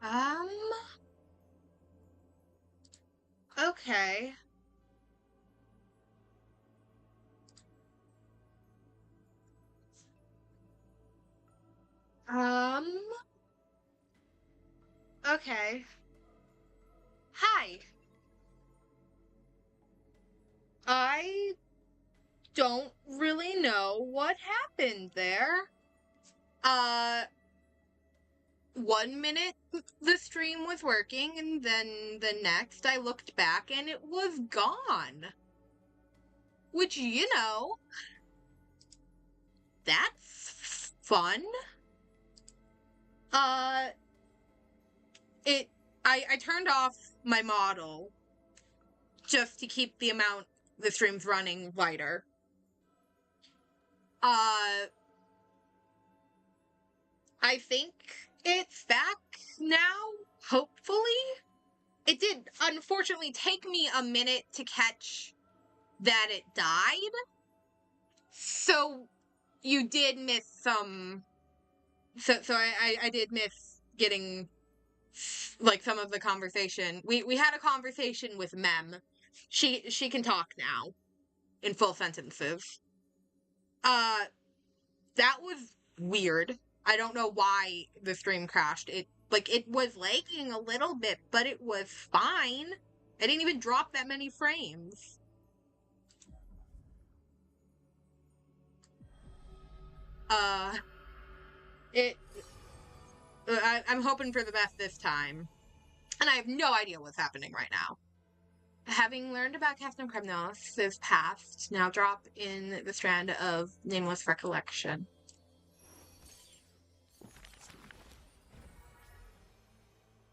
Um, okay. Um, okay. Hi. I don't really know what happened there. Uh, 1 minute the stream was working, and then the next I looked back and it was gone. Which, that's fun. Uh, I turned off my model just to keep the amount the stream's running lighter. I think it's back now, hopefully. It did unfortunately take me a minute to catch that it died. So you did miss some. So I did miss getting like some of the conversation. We had a conversation with Mem. She can talk now in full sentences. That was weird. I don't know why the stream crashed. It was lagging a little bit, but it was fine. I didn't even drop that many frames. I'm hoping for the best this time. And I have no idea what's happening right now. Having learned about Captain Kremnos' past, now drop in the strand of nameless recollection.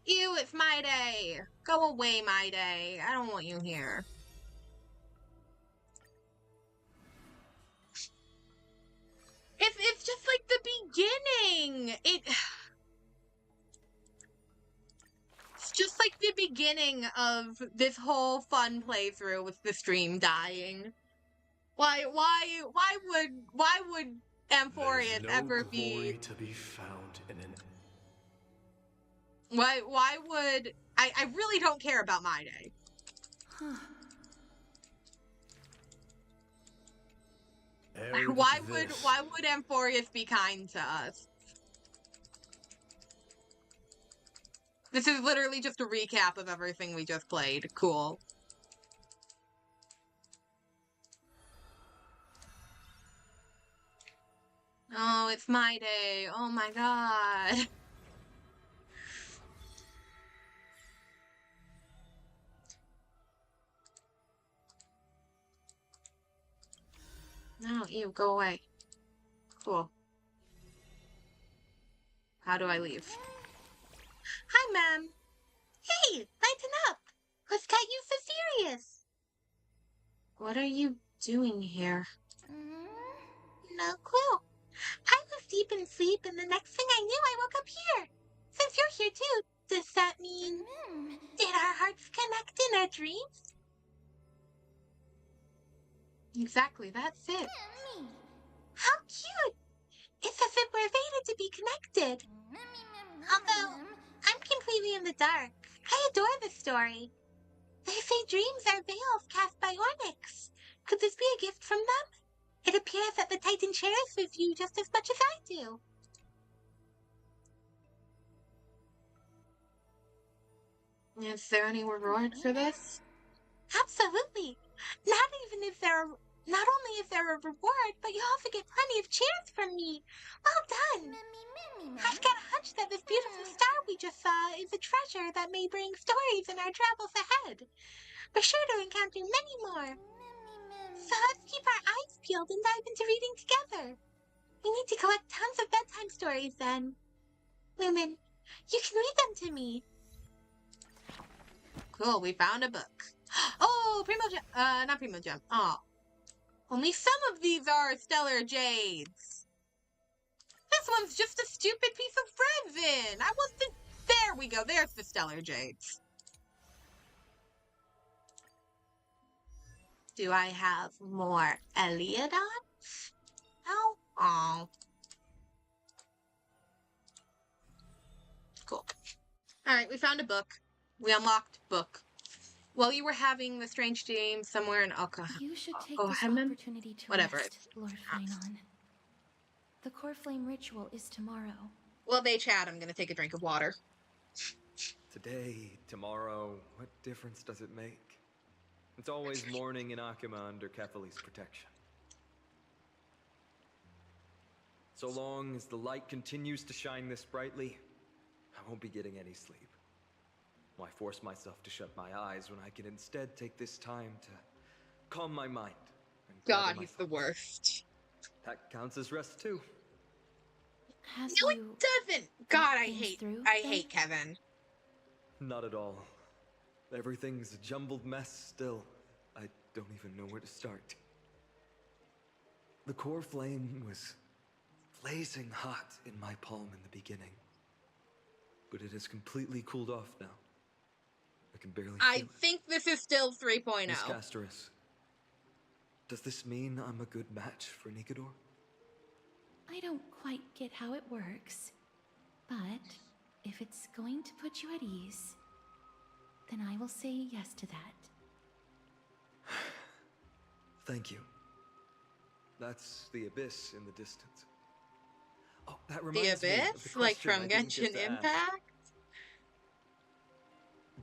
Ew, it's my day! Go away, my day. I don't want you here. It's just like the beginning! It's just like the beginning of this whole fun playthrough with the stream dying. Why would Amphorius ever be to be found in an why would I really don't care about my day. Why would Amphorius be kind to us? This is literally just a recap of everything we just played. Cool. Oh, it's my day. Oh my god. No, ew, go away. Cool. How do I leave? Hi, ma'am. Hey, lighten up. What's got you so serious? What are you doing here? No clue. I was deep in sleep, and the next thing I knew, I woke up here. Since you're here too, does that mean did our hearts connect in our dreams? Exactly, that's it. How cute! It's as if we're fated to be connected. Although, I'm completely in the dark. I adore this story. They say dreams are veils cast by Onyx. Could this be a gift from them? It appears that the Titan cherishes you just as much as I do. Is there any reward for this? Absolutely. Not only is there a reward, but you also get plenty of cheers from me. Well done. I've got a hunch that this beautiful star we just saw is a treasure that may bring stories in our travels ahead. We're sure to encounter many more. So let's keep our eyes peeled and dive into reading together. We need to collect tons of bedtime stories then. Lumen, you can read them to me. Cool, we found a book. Oh, Primo Gem. Not Primo Gem. Oh. Only some of these are Stellar Jades. This one's just a stupid piece of resin. I wasn't. There we go. There's the Stellar Jades. Do I have more Eliodons? Oh. Oh. Cool. Alright, we found a book. We unlocked book. While you were having the strange dream somewhere in You should take oh, this Hemden? opportunity to Whatever. rest, Lord Phainon. The core flame ritual is tomorrow. While they chat, I'm gonna take a drink of water. Today, tomorrow, what difference does it make? It's always morning in Akima under Kefali's protection. So long as the light continues to shine this brightly, I won't be getting any sleep. Why force myself to shut my eyes when I can instead take this time to calm my mind and God, gather my he's the thoughts? worst. That counts as rest too. Has No, you it doesn't. God, thought I things hate through, I then? hate Kevin. Not at all. Everything's a jumbled mess still. I don't even know where to start. The core flame was blazing hot in my palm in the beginning. But it has completely cooled off now. I can barely feel I it. think this is still 3.0. Miss Casterus, does this mean I'm a good match for Nikador? I don't quite get how it works, but if it's going to put you at ease, then I will say yes to that. Thank you. That's the abyss in the distance. Oh, that The reminds me of the Abyss? Like question from I didn't get Genshin to ask. Impact?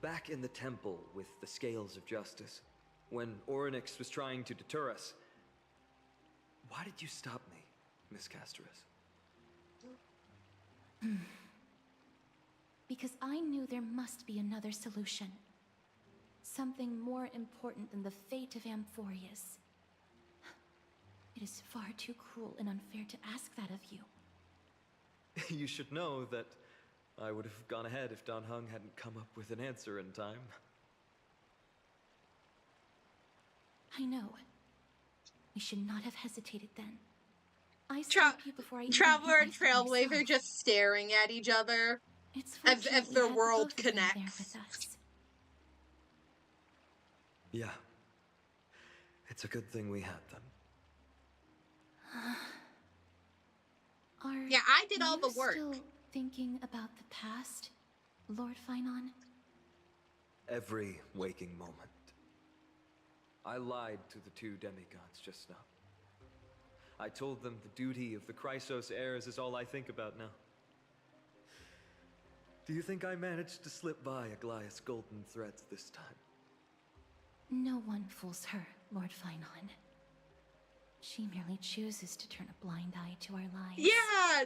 Back in the temple with the scales of justice, when Orynyx was trying to deter us, why did you stop me, Miss Casterus? Because I knew there must be another solution. Something more important than the fate of Amphorius. It is far too cruel and unfair to ask that of you. You should know that I would have gone ahead if Dan Heng hadn't come up with an answer in time. I know. We should not have hesitated then. I stopped you before I even Traveler hit and myself Trailblazer myself. just staring at each other It's as fortunate if we their had the world both of them there connects. with us. Yeah. It's a good thing we had them. Yeah, I did all you the work. Still thinking about the past, Lord Phainon? Every waking moment. I lied to the two demigods just now. I told them the duty of the Chrysos heirs is all I think about now. Do you think I managed to slip by Aglaïa's golden threads this time? No one fools her, Lord Phainon. She merely chooses to turn a blind eye to our lives. Yeah,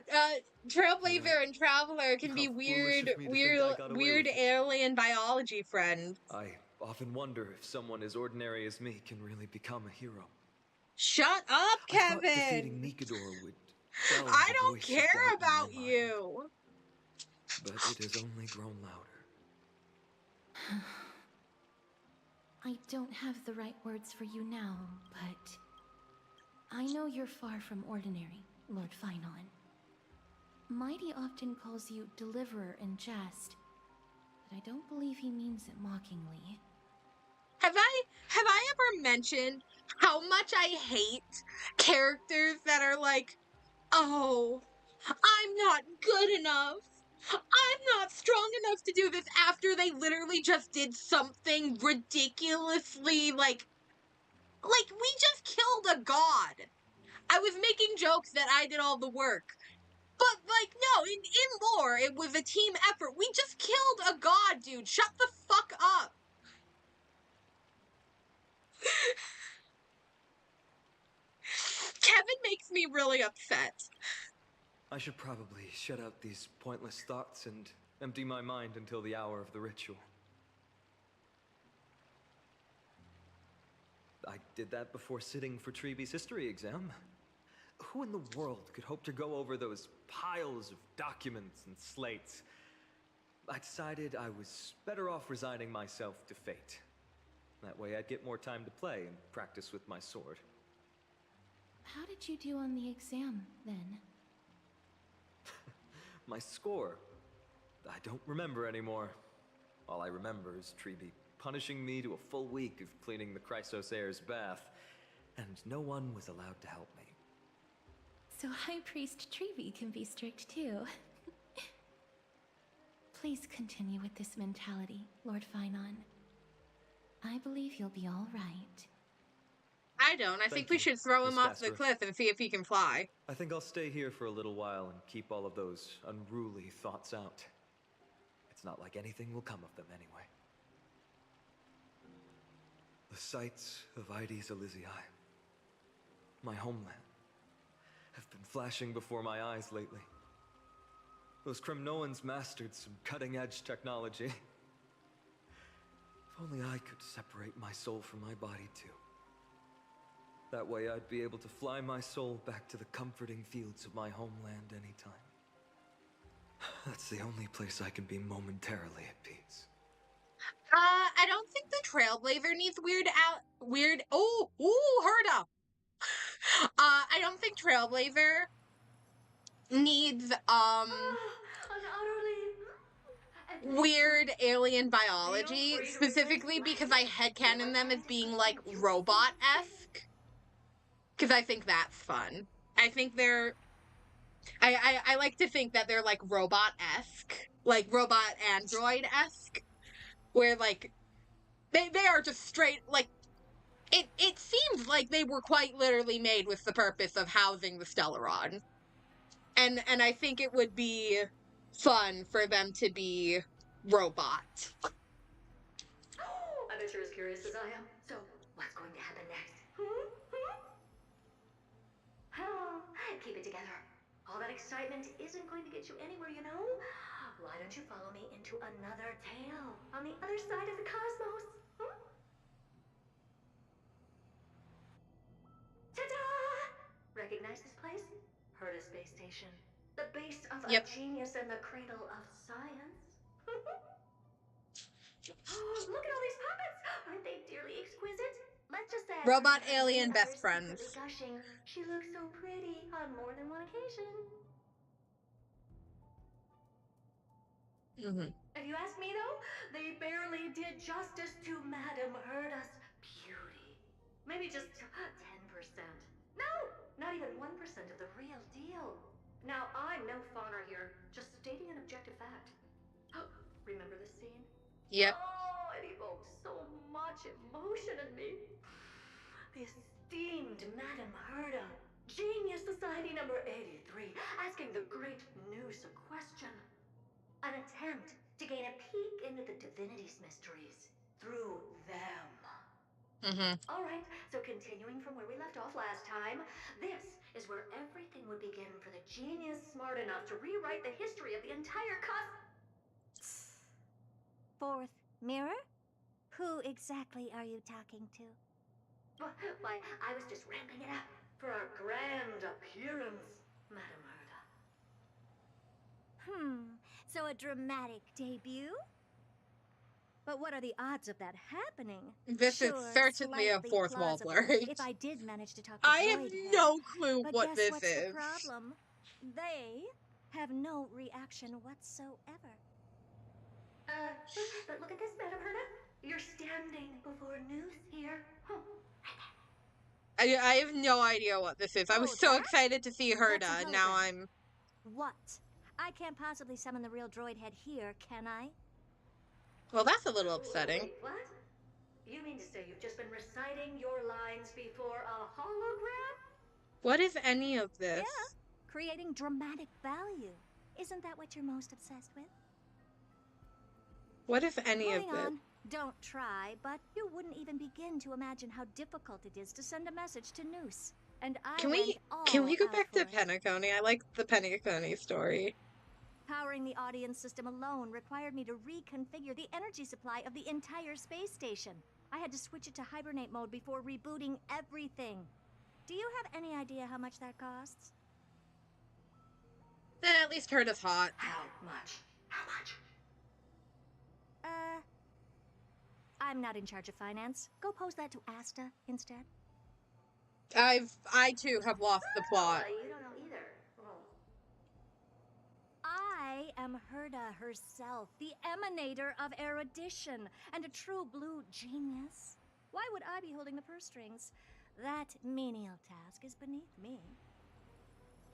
Trailblazer Right. and Traveler can be How foolish weird, of me to think I got away with it. alien biology friends. I often wonder if someone as ordinary as me can really become a hero. Shut up, I thought Kevin! defeating Nikador would quell I the don't voice of care doubt in my about mind, you! but it has only grown louder. I don't have the right words for you now, but I know you're far from ordinary, Lord Phainon. Mighty often calls you Deliverer in jest, but I don't believe he means it mockingly. Have I ever mentioned how much I hate characters that are like, oh, I'm not good enough. I'm not strong enough to do this after they literally just did something ridiculously like we just killed a god. I was making jokes that I did all the work. But like no, in lore it was a team effort. We just killed a god, dude. Shut the fuck up. Kevin makes me really upset. I should probably shut out these pointless thoughts and empty my mind until the hour of the ritual. I did that before sitting for Treeby's history exam. Who in the world could hope to go over those piles of documents and slates? I decided I was better off resigning myself to fate. That way I'd get more time to play and practice with my sword. How did you do on the exam, then? My score? I don't remember anymore. All I remember is Treeby punishing me to a full week of cleaning the Chrysos heir's bath, and no one was allowed to help me. So High Priest Treevy can be strict too. Please continue with this mentality, Lord Finon. I believe you'll be all right. I don't. I think we should throw him off the cliff and see if he can fly. I think I'll stay here for a little while and keep all of those unruly thoughts out. It's not like anything will come of them anyway. The sights of Ides Elysiae, my homeland, have been flashing before my eyes lately. Those Kremnoans mastered some cutting-edge technology. If only I could separate my soul from my body too. That way I'd be able to fly my soul back to the comforting fields of my homeland anytime. That's the only place I can be momentarily at peace. I don't think the Trailblazer needs Herda! I don't think Trailblazer needs, weird alien biology, specifically because I headcanon them as being, like, robot-esque. Because I think that's fun. I think they're... I like to think that they're, like, robot-esque. Like, robot-android-esque. Where, like, they are just straight, like... It seems like they were quite literally made with the purpose of housing the Stellaron. And I think it would be fun for them to be robot. I bet you're as curious as I am. So, what's going to happen next? Keep it together. All that excitement isn't going to get you anywhere, you know? Why don't you follow me into another tale on the other side of the cosmos? Ta-da! Recognize this place? Herda Space Station. The base of a genius and the cradle of science. Look at all these puppets! Aren't they dearly exquisite? Let's just say Robot alien best friends. Gushing, she looks so pretty on more than one occasion. If you ask me though, they barely did justice to Madame Herda's beauty. Maybe just 10%. No, not even 1% of the real deal. Now, I'm no fawner here, just stating an objective fact. Remember this scene? Yep. Oh, it evoked so much emotion in me. The esteemed Madame Herda, Genius Society number 83, asking the great Noose a question. An attempt to gain a peek into the divinity's mysteries through them. All right, so continuing from where we left off last time, this is where everything would begin for the genius smart enough to rewrite the history of the entire Fourth mirror? Who exactly are you talking to? Why, I was just ramping it up for our grand appearance, Madame Herda. So a dramatic debut? But what are the odds of that happening? This is certainly a fourth wall break. If I did manage to talk to I have no clue but what guess this what's is. The problem? They have no reaction whatsoever. But look at this, Madame Herda. You're standing before Noose here. I have no idea what this is. I was so excited to see Herda, and now I'm... What? I can't possibly summon the real droid head here, can I? Well, that's a little upsetting. Wait, what? You mean to say you've just been reciting your lines before a hologram? What is any of this? Yeah, creating dramatic value. Isn't that what you're most obsessed with? What is any of Moving this? on. Don't try, but you wouldn't even begin to imagine how difficult it is to send a message to Noose. And I Can we go back to Penacony? I like the Penacony story. Powering the audience system alone required me to reconfigure the energy supply of the entire space station. I had to switch it to hibernate mode before rebooting everything. Do you have any idea how much that costs? At least Herda's hot. How much? How much? I'm not in charge of finance. Go pose that to Asta instead. I too have lost the plot. You don't know either. I am Herda herself, the emanator of erudition, and a true blue genius. Why would I be holding the purse strings? That menial task is beneath me.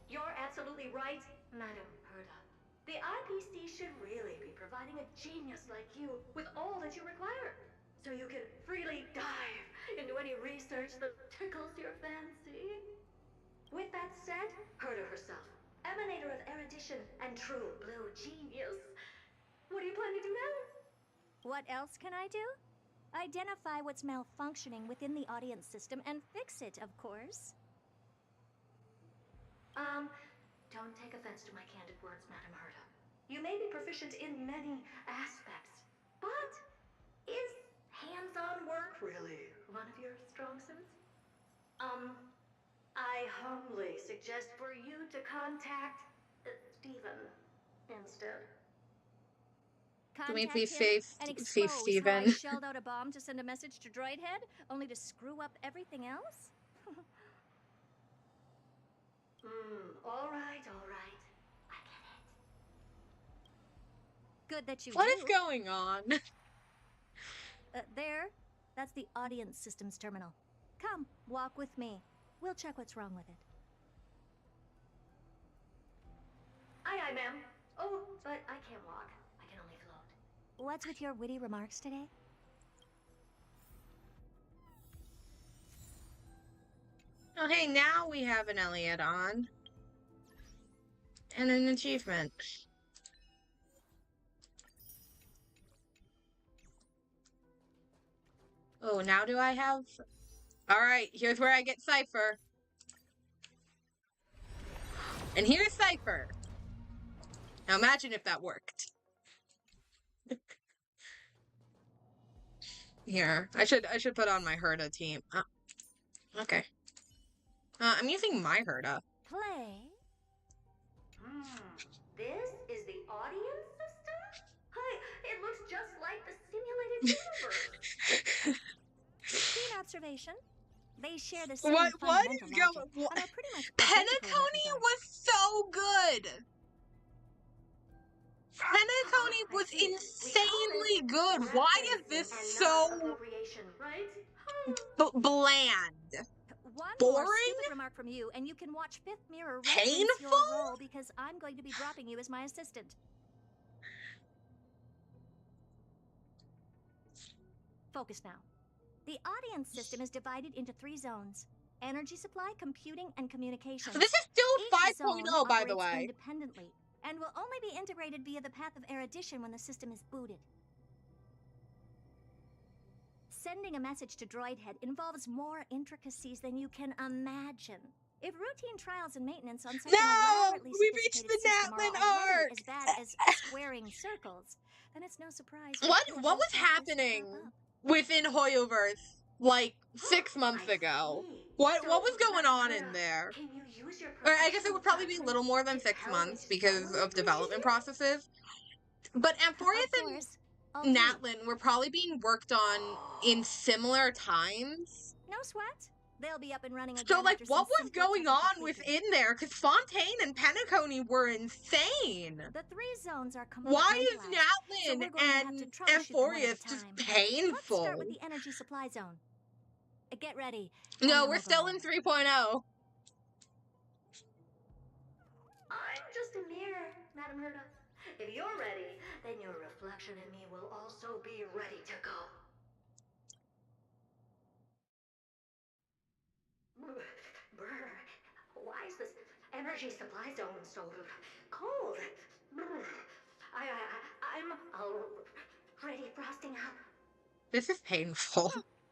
You're absolutely right, Madame Herda. The IPC should really be providing a genius like you with all that you require, so you can freely dive into any research that tickles your fancy. With that said, Herta herself, emanator of erudition and true blue genius. What do you plan to do now? What else can I do? Identify what's malfunctioning within the audience system and fix it, of course. Don't take offense to my candid words, Madam Herta. You may be proficient in many aspects, but is hands-on work really one of your strong suits? I humbly suggest for you to contact Stephen instead. Can we Contact please him and save expose how I Steven? shelled out a bomb to send a message to Droidhead, only to screw up everything else? All right. I get it. Good that you What do. is going on? There. That's the audience systems terminal. Come, walk with me. We'll check what's wrong with it. Aye, ma'am. Oh, but I can't walk. I can only float. What's with your witty remarks today? Oh, hey, now we have an Elliot on. And an achievement. Oh, now do I have... Alright, here's where I get Cypher. And here's Cypher. Now imagine if that worked. Here, I should put on my Herta team. Okay. I'm using my Herta. Play? This is the audience system? Hi, it looks just like the simulated universe. Keen observation. They share the same What fundamental is logic, going... and are pretty much identical in that Penacony regard. was so good! Penacony was insanely good! Why is this so... Right? bland? One more Boring? stupid remark from you, and you can watch Fifth Mirror Painful? reference your role because I'm going to be dropping you as my assistant. Focus now. The audience system is divided into 3 zones: energy supply, computing, and communication. This is still Each 5.0, zone by the operates way. independently, and will only be integrated via the path of erudition when the system is booted. Sending a message to Droidhead involves more intricacies than you can imagine. If routine trials and maintenance on such an elaborately We've reached sophisticated the system are Natlin already arc! as bad as squaring circles, then it's no surprise. What issues was like this happening pop up. within Hoyoverse, like, 6 months I ago? see. What So, was going Madam on Herta, in there? Can you use your Or I guess it professional would probably be a judgment little more than to 6 tell months which because zone of to development initiate? processes. But Amphorius Of course. I'll and do. Natlin were probably being worked on in similar times. No sweat. They'll be up and running again. So, like, after what some was simple going technical on tweaking. within there? Because Fontaine and Penacony were insane. The 3 zones are Why is compartmentalized, so Natlin we're going to have to and troubleshoot them one at a Amphorius just time. painful? Let's start with the energy supply zone. Get ready. No, and then we're we'll still go. in 3.0. I'm just a mirror, Madam Herta. If you're ready, then your reflection in me will also be ready to go. Brr, why is this energy supply zone so cold? Brr, I'm already frosting up. This is painful.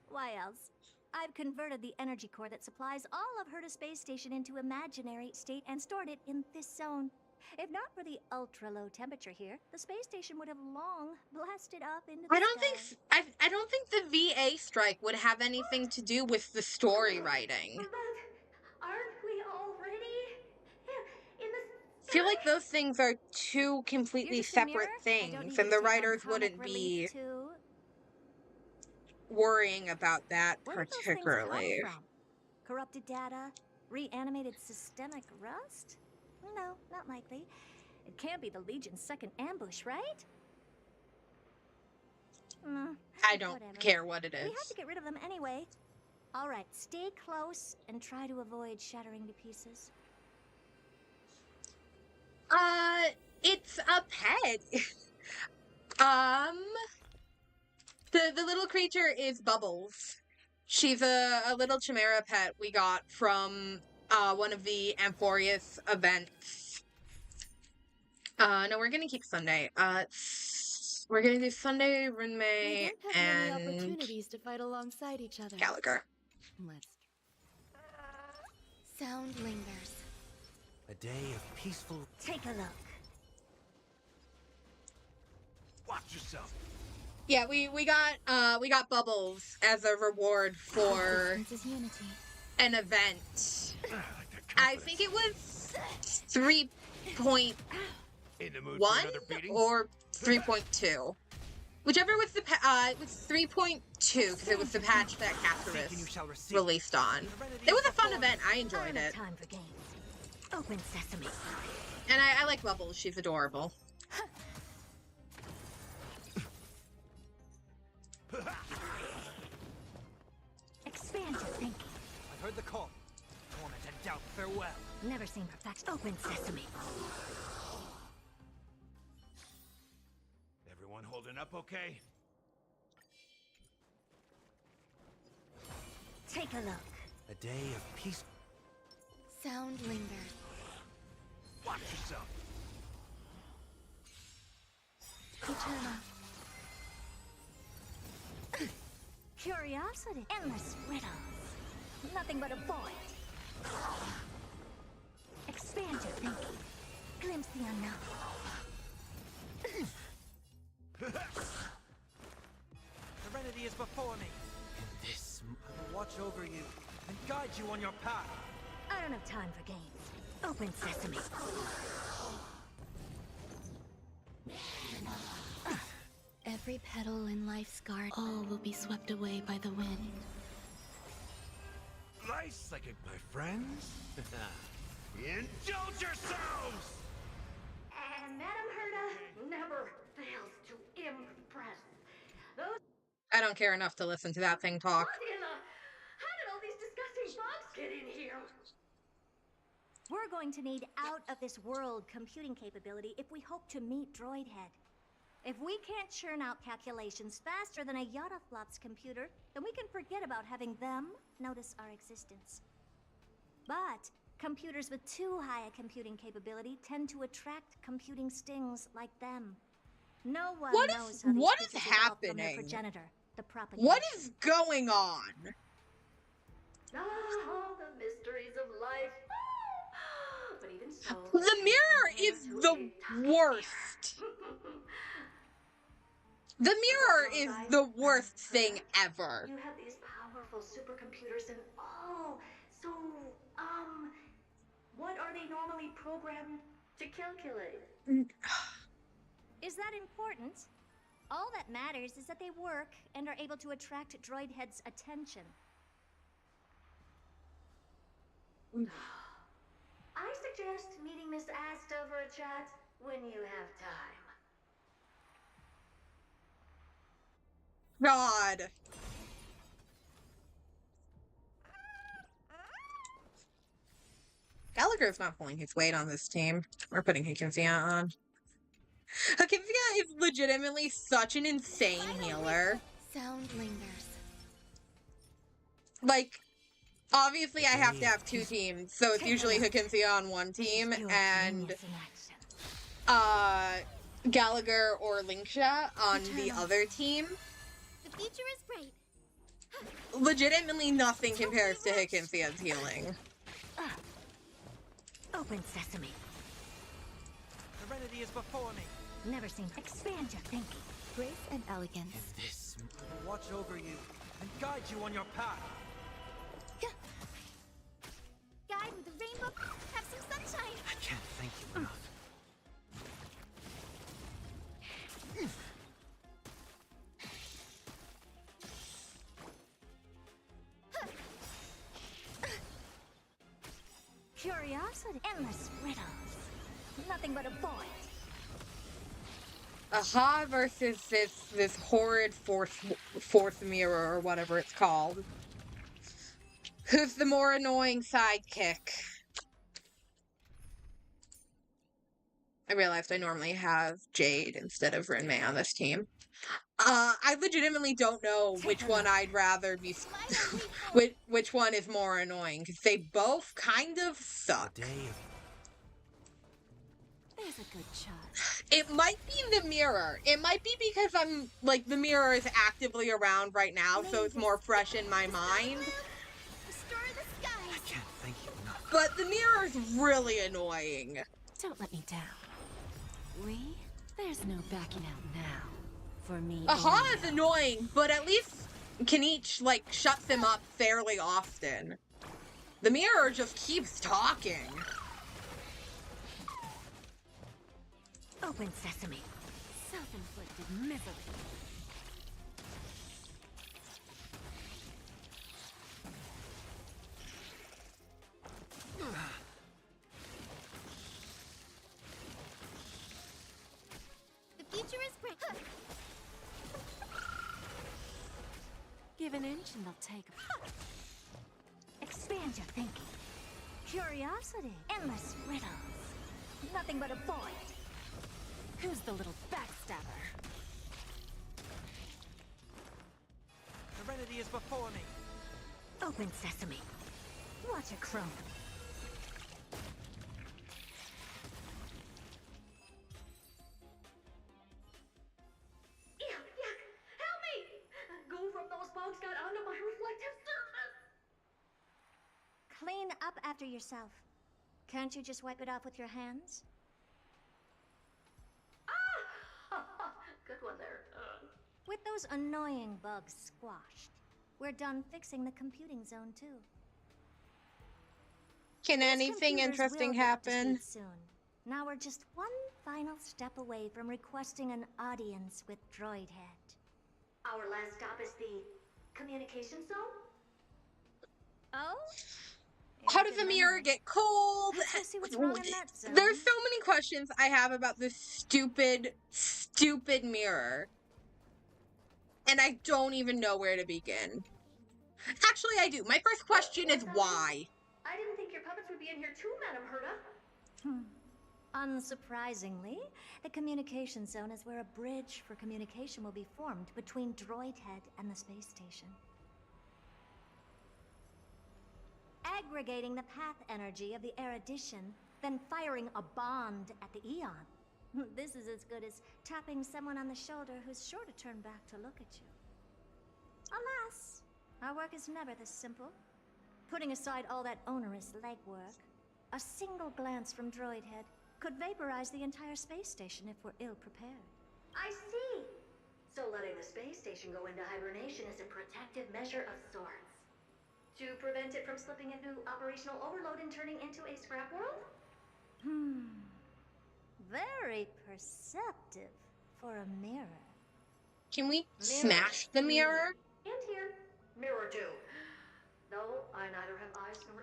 Why else? I've converted the energy core that supplies all of Herta Space Station into imaginary state and stored it in this zone. If not for the ultra-low temperature here, the space station would have long blasted up into the I don't sky. think I don't think the VA strike would have anything to do with the story writing. But aren't we already in the I feel like those things are two completely You're just a separate mirror? I don't things, need and you the to take on writers comic wouldn't be relief too. worrying about that Where did those things come particularly. from? Corrupted data? Reanimated systemic rust? No, not likely. It can't be the Legion's second ambush, right? I don't Whatever. care what it We have is. to get rid of them anyway. All right, stay close and try to avoid shattering to pieces. It's a pet. um, the little creature is Bubbles. She's a little chimera pet we got from one of the Amphorius events. No, we're gonna keep Sunday. We're gonna do Sunday, Runmei, We don't have many and opportunities to fight alongside each other. Gallagher. Let's. Sound lingers. A day of peaceful. Take a look. Watch yourself. Yeah, we got Bubbles as a reward for Difference is unity. an event. I think it was 3.1 In the mood for another beating? or 3.2. Whichever was the it was 3.2 because it was the patch that Seeking you Capturus shall receive. released on. It was a fun event. I enjoyed I don't it, have time for games. Open sesame. and I like Bubbles. She's adorable. Expand your thinking. I heard the call. Torment and doubt, farewell. Never seen perfection. Open sesame. Everyone holding up okay? Take a look. A day of peace. Sound lingers. Watch yourself. Eternal. Curiosity. Endless riddles. Nothing but a void. Expand your thinking. Glimpse the unknown. Serenity is before me. In this, I will watch over you and guide you on your path. I don't have time for games. Open sesame. Every petal in life's garden, all will be swept away by the wind. Nice like it, my friends. Indulge yourselves! And Madame Herda never fails to impress. Those I don't care enough to listen to that thing talk. what in the... How did all these disgusting bugs get in here? We're going to need out-of-this-world computing capability if we hope to meet Droidhead. If we can't churn out calculations faster than a Yottaflop's computer, then we can forget about having them notice our existence. But computers with too high a computing capability tend to attract computing stings like them. No one What is- knows how these what is creatures evolved from their happening? progenitor, the propagation. What is going on? Ah, the mysteries of life. But even so... The mirror is compared to the a talking worst. mirror. The mirror is the worst thing ever. You have these powerful supercomputers and so, what are they normally programmed to calculate? Is that important? All that matters is that they work and are able to attract Droidhead's attention. I suggest meeting Miss Asta for a chat when you have time. God. Gallagher's not pulling his weight on this team. We're putting Hikinsia on. Hikinsia is legitimately such an insane healer. Sound lingers. Like, obviously I have to have two teams, so it's usually Hikinsia on one team Pure and genius in action. Gallagher or Linksha on the other team. The future is bright. Legitimately nothing compares to Hikinsia's healing. Open sesame. Serenity is before me. Never seen. Expand your thinking. Grace and elegance. In this, I will watch over you and guide you on your path. Guide with the rainbow. Have some sunshine. I can't thank you enough. Curiosity. Endless riddles. Nothing but a void. Aha versus this horrid fourth mirror or whatever it's called. Who's the more annoying sidekick? I realized I normally have Jade instead of Rinmei on this team. I legitimately don't know which one I'd rather be, which one is more annoying, because they both kind of suck. The day of There's a good shot. It might be the mirror. It might be because I'm, like, the mirror is actively around right now, so it's more fresh in my mind. Restore the skies. I can't thank you enough. But the mirror is really annoying. Don't let me down. There's no backing out now. For me. Ahana's annoying, but at least Kenichi, like, shuts him up fairly often. The mirror just keeps talking. Open sesame. Self-inflicted misery. The future is bright. Give an inch and they'll take a... Expand your thinking. Curiosity. Endless riddles. Nothing but a void. Who's the little backstabber? Serenity is before me. Open sesame. Watch a crone. Yuck, yuck! Help me! Goo from those bugs got onto my reflective surface! Clean up after yourself. Can't you just wipe it off with your hands? Ah! Good one there. With those annoying bugs squashed, we're done fixing the computing zone too. Can These anything computers interesting will get up to happen? speed soon. Now we're just one final step away from requesting an audience with Droidhead. Our last stop is the communication zone? Oh? How does the mirror get cold? Let's go see what's wrong in that zone. There's so many questions I have about this stupid, stupid mirror. And I don't even know where to begin. Actually, I do. My first question is why? I didn't think your puppets would be in here too, Madam Herta. Unsurprisingly, the communication zone is where a bridge for communication will be formed between Droidhead and the space station. Aggregating the path energy of the erudition, then firing a bond at the Eon. This is as good as tapping someone on the shoulder who's sure to turn back to look at you. Alas, our work is never this simple. Putting aside all that onerous legwork, a single glance from Droidhead could vaporize the entire space station if we're ill-prepared. I see. So letting the space station go into hibernation is a protective measure of sorts. To prevent it from slipping into operational overload and turning into a scrap world? Very perceptive for a mirror. Can we smash the mirror? And here. Mirror too. Though I neither have eyes nor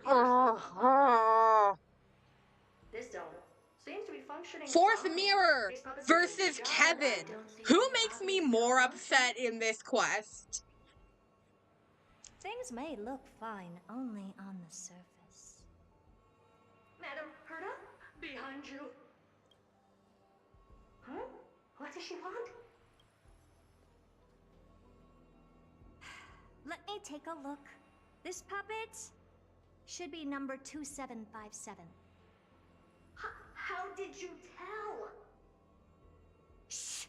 ears. This zone seems to be functioning Fourth fine. mirror These puppets are doing versus their job. Kevin. I don't see Who any makes me obvious more problems. upset in this quest? Things may look fine only on the surface. Madam Herta? Behind you. Huh? What does she want? Let me take a look. This puppet should be number 2757. How did you tell? Shh!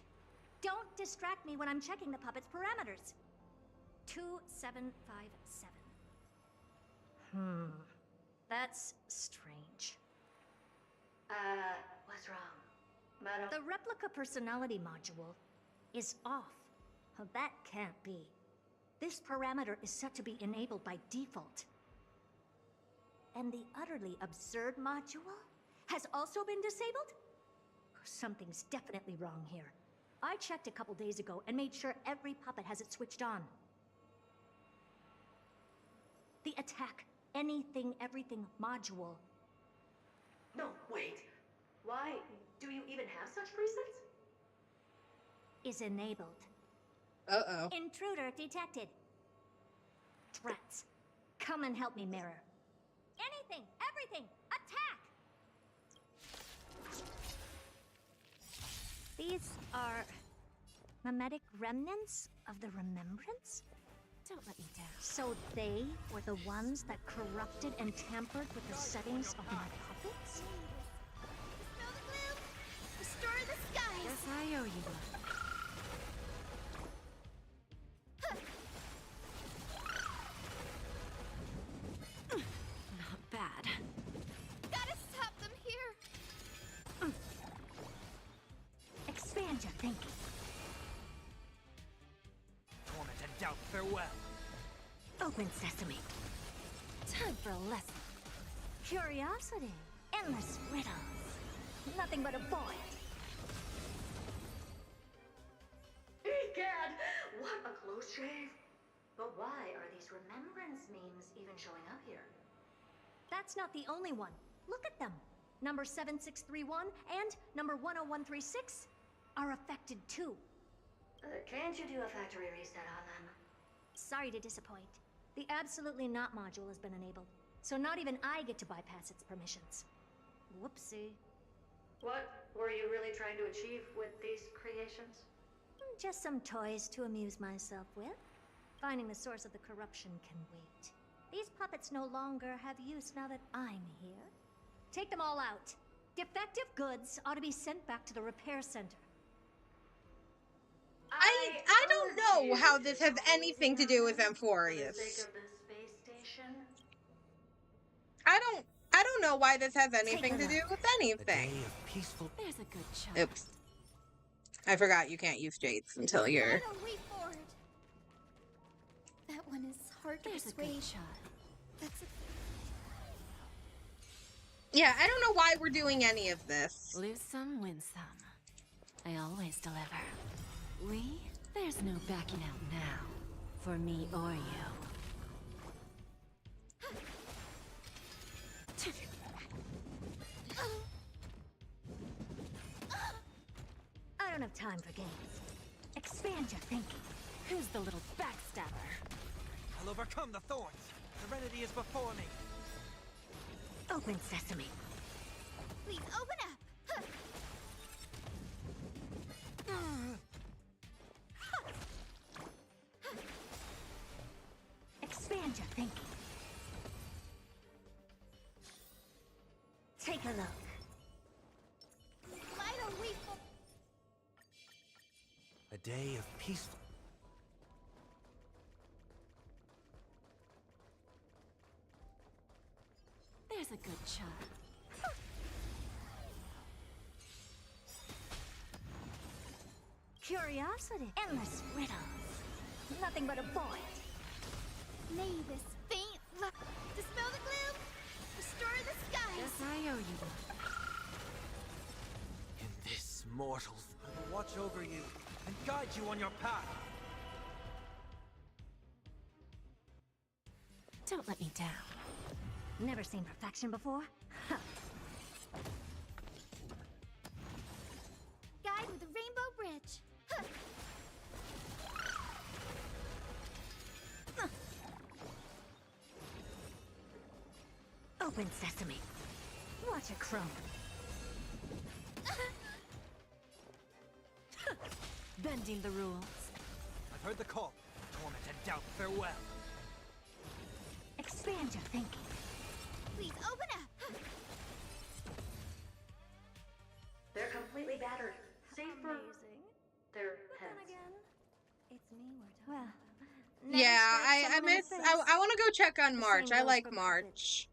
Don't distract me when I'm checking the puppet's parameters. 2757. That's strange. What's wrong? Madam? The replica personality module is off. That can't be. This parameter is set to be enabled by default. And the utterly absurd module has also been disabled? Something's definitely wrong here. I checked a couple days ago and made sure every puppet has it switched on. The attack, anything, everything module. No, wait. Why do you even have such presets? Is enabled. Uh-oh. Intruder detected. Drats. Come and help me, Mirror. Anything, everything, attack! These are mimetic remnants of the Remembrance? Don't let me down. So they were the ones that corrupted and tampered with the settings of my puppets? Smell the gloom! Restore the skies! Guess I owe you one. Not bad. Gotta stop them here! Expand your thinking. Torment and doubt, farewell. Open sesame. Time for a lesson. Curiosity. Endless riddles. Nothing but a void. Egad! What a close shave! But why are these remembrance memes even showing up here? That's not the only one. Look at them. Number 7631 and number 10136 are affected too. Can't you do a factory reset on them? Sorry to disappoint. The Absolutely Not module has been enabled, so not even I get to bypass its permissions. Whoopsie. What were you really trying to achieve with these creations? Just some toys to amuse myself with. Finding the source of the corruption can wait. These puppets no longer have use now that I'm here. Take them all out. Defective goods ought to be sent back to the repair center. I don't know how this has anything to do with For the Amphorius. sake of the space station? I don't know why this has anything a to do look. with A day anything. of peaceful. There's a good shot. Oops. I forgot you can't use jades until you're... Why don't we forward? That one is hard to There's a persuade. good shot. That's a Yeah, I don't know why we're doing any of this. lose some, win some. I always deliver. There's no backing out now. For me or you. I don't have time for games. Expand your thinking. Who's the little backstabber? I'll overcome the thorns. Serenity is before me. Open sesame. Please open up! Expand your thinking. Take a look. Why don't we A day of peaceful. There's a good shot. Curiosity. Endless riddles. Nothing but a void. May this faint light dispel the gloom, restore the skies. Guess I owe you one. In this mortal, I will watch over you and guide you on your path. Don't let me down. Never seen perfection before? Huh. Guide with the Rainbow Bridge. Huh. Open sesame. Watch it crumble. Bending the rules. I've heard the call. Torment and doubt, farewell. Expand your thinking. Please open up. They're completely battered. Save for Amazing. their But then heads. again, it's me we're talking about. Yeah, Never I stab someone in miss... the face. I want to go check on The March. same I goes like for March.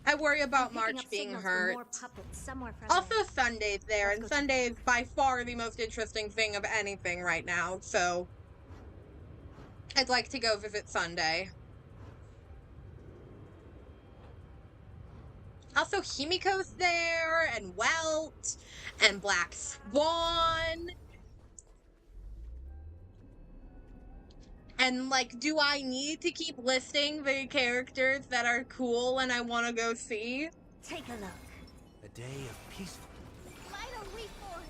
I worry about I'm picking March up being signals for hurt. more puppets somewhere further Also, ahead. Sunday's there, Let's and go check. Sunday is by far the most interesting thing of anything right now, so... I'd like to go visit Sunday. Also, Himiko's there, and Welt, and Black Swan. And, like, do I need to keep listing the characters that are cool and I want to go see? Take a look. A day of peaceful. Why don't we forward?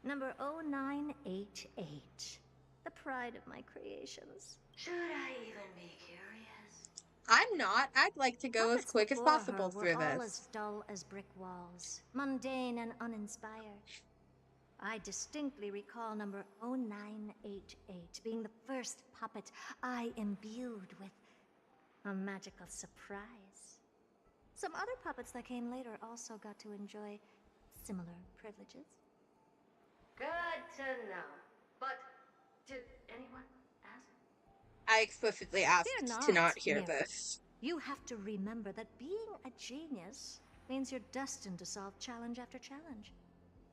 Number 0988. The pride of my creations. Should I even be curious? I'm not. I'd like to go as Puppets quick as before possible her were through all this. as dull as brick walls, mundane and uninspired. I distinctly recall number 0988 being the first puppet I imbued with a magical surprise. Some other puppets that came later also got to enjoy similar privileges. Good to know. But did anyone ask? I explicitly asked Fear to not not, hear Mira. this. You have to remember that being a genius means you're destined to solve challenge after challenge.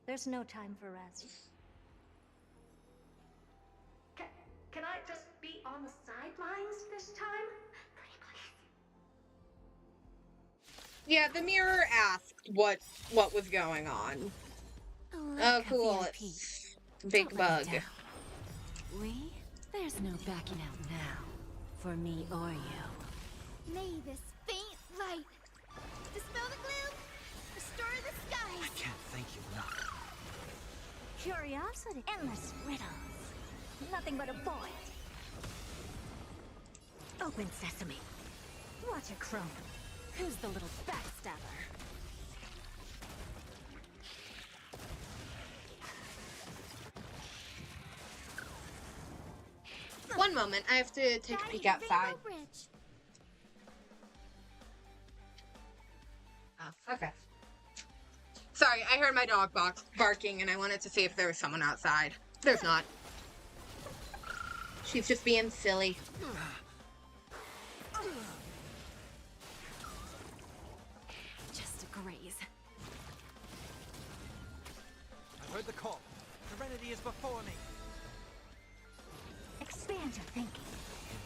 There's no time for rest. Can I just be on the sidelines this time? Pretty please. Yeah, the mirror asked what was going on. Oh, cool. It's a big Don't let bug. me down. We? There's no backing out now. For me or you. May this faint light dispel the gloom, restore the skies. I can't thank you enough. Curiosity, endless riddles. Nothing but a void. Open sesame. Watch it crumble. Who's the little backstabber? One moment, I have to take a peek outside. Bridge. Oh, okay. Sorry, I heard my dog barking and I wanted to see if there was someone outside. There's not. She's just being silly. Just a graze. I've heard the call. Serenity is before me. Expand your thinking.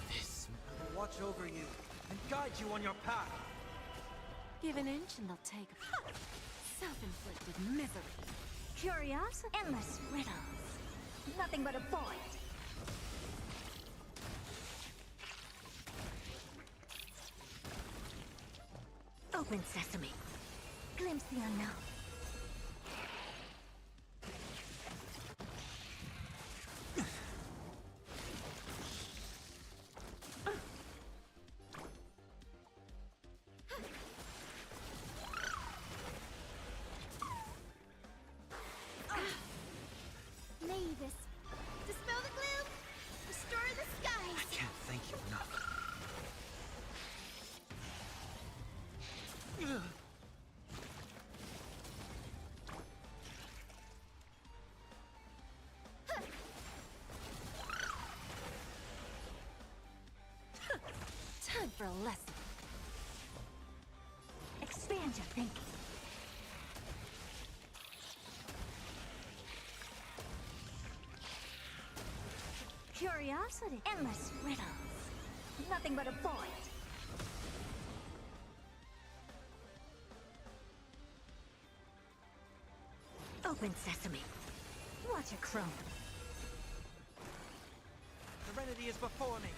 This I will watch over you and guide you on your path. Give an inch and they'll take self-inflicted misery. Curiosity, endless riddles. Nothing but a void. Open sesame. Glimpse the unknown. May this dispel the gloom, restore the skies. I can't thank you enough. Time for a lesson. Expand your thinking. Curiosity, endless riddles. Nothing but a void. Open sesame. Watch it crumble. Serenity is before me.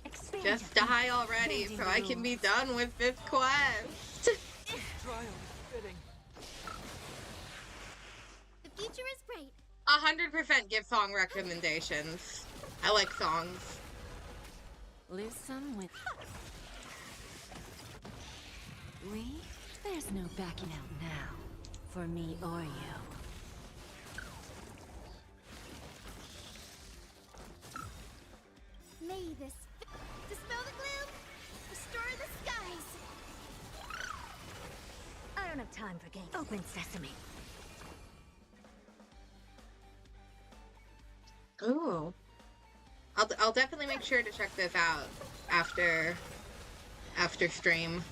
Expand Just your die already Bending so I can be rules. done with this quest. Trial is fitting. The future is bright. 100% give song recommendations. I like songs. Lose some with... We? There's no backing out now. For me or you. May this dispel the gloom, restore the skies. I don't have time for games. Open sesame. Ooh. I'll definitely make sure to check this out after stream.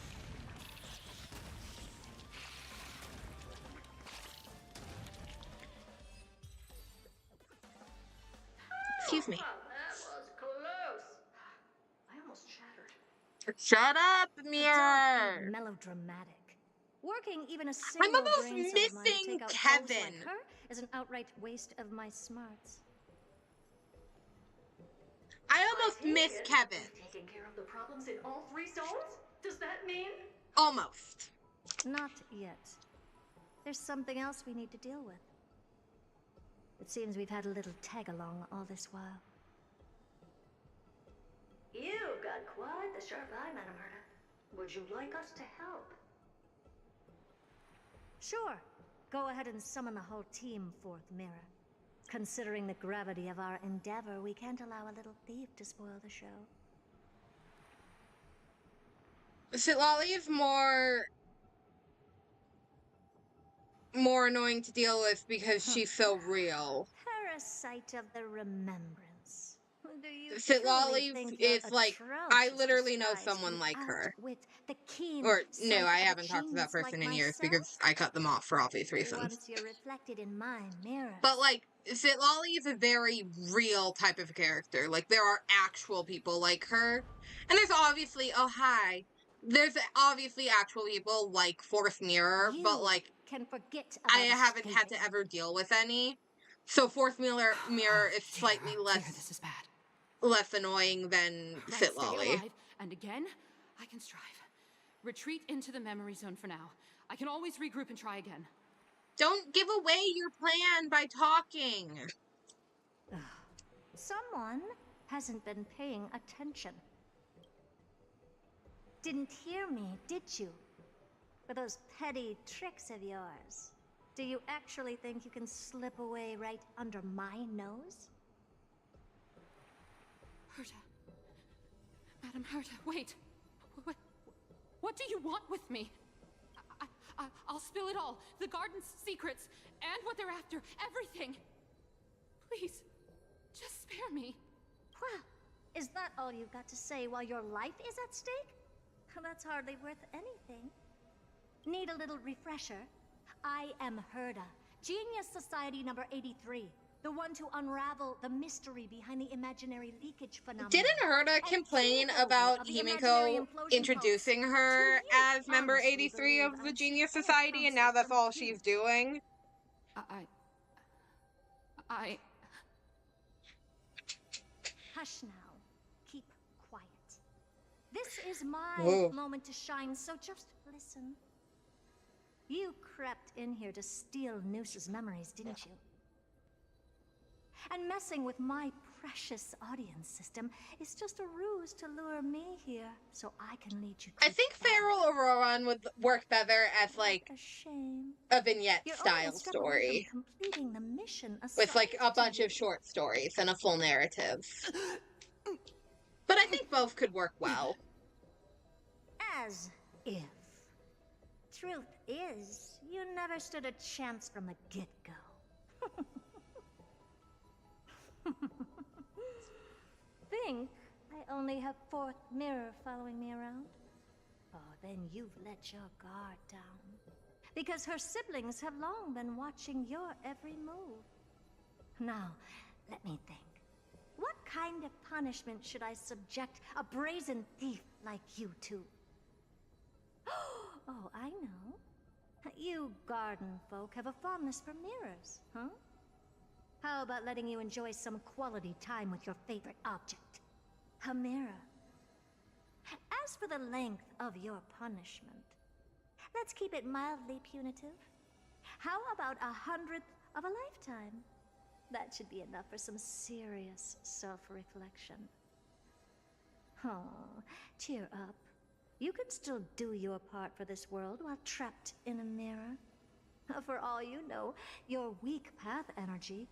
Excuse me. That was close. I almost shattered. Shut up, Don't mirror. be melodramatic. Working even a single almost brain cell of mine to missing take out Kevin. ghosts like her is an outright waste of my smarts. I almost I miss take it Kevin. you've taken care of the problems in all 3 zones? Does that mean? Almost. Not yet. There's something else we need to deal with. It seems we've had a little tag-along all this while. You've got quite the sharp eye, Madam Herta. Would you like us to help? Sure. Go ahead and summon the whole team, Fourth Mirror. Considering the gravity of our endeavor, we can't allow a little thief to spoil the show. Sitlali is more annoying to deal with because she's so real. Parasite of the remembrance. Do you Sitlali truly think is your like, I atrocious literally know disguise someone can like her. outwit the keen Or, no, sight I of a haven't talked to that genius person like in years myself? because I cut them off for obvious reasons. Once you're reflected in my mirrors. But, like, Sitlali is a very real type of character. Like, there are actual people like her. And there's obviously, oh, hi. There's obviously actual people like Fourth Mirror, you but, like, can forget I about haven't had to escaping. ever deal with any. So Fourth Mirror is slightly This is bad. less annoying than Right, stay Sitlali. alive, and again, I can strive. Retreat into the memory zone for now. I can always regroup and try again. Don't give away your plan by talking. Someone hasn't been paying attention. Didn't hear me, did you? For those petty tricks of yours. Do you actually think you can slip away right under my nose? Herta. Madam Herta, wait. What do you want with me? I'll spill it all. The garden's secrets, and what they're after. Everything. Please, just spare me. Well, is that all you've got to say while your life is at stake? That's hardly worth anything. Need a little refresher? I am Herta, Genius Society number 83. The one to unravel the mystery behind the imaginary leakage phenomenon. Didn't Herta complain about Himiko introducing her as member 83 of the Genius Society, and now that's all she's doing? I... Hush now. Keep quiet. This is my moment to shine, so just listen. You crept in here to steal Noose's memories, didn't you? And messing with my precious audience system is just a ruse to lure me here, so I can lead you to I think Feral Auroran would work better as, like, a shame. a vignette You're style only a step away story. from completing the mission With, like, a assigned to bunch you. of short stories and a full narrative. But I think both could work well. As if. Truth is, you never stood a chance from the get-go. Think I only have Fourth Mirror following me around? Oh, then you've let your guard down. Because her siblings have long been watching your every move. Now, let me think. What kind of punishment should I subject a brazen thief like you to? Oh, I know. You garden folk have a fondness for mirrors, huh? How about letting you enjoy some quality time with your favorite object? A mirror. As for the length of your punishment, let's keep it mildly punitive. How about 100th of a lifetime? That should be enough for some serious self-reflection. Oh, cheer up. You can still do your part for this world while trapped in a mirror. For all you know, your weak path energy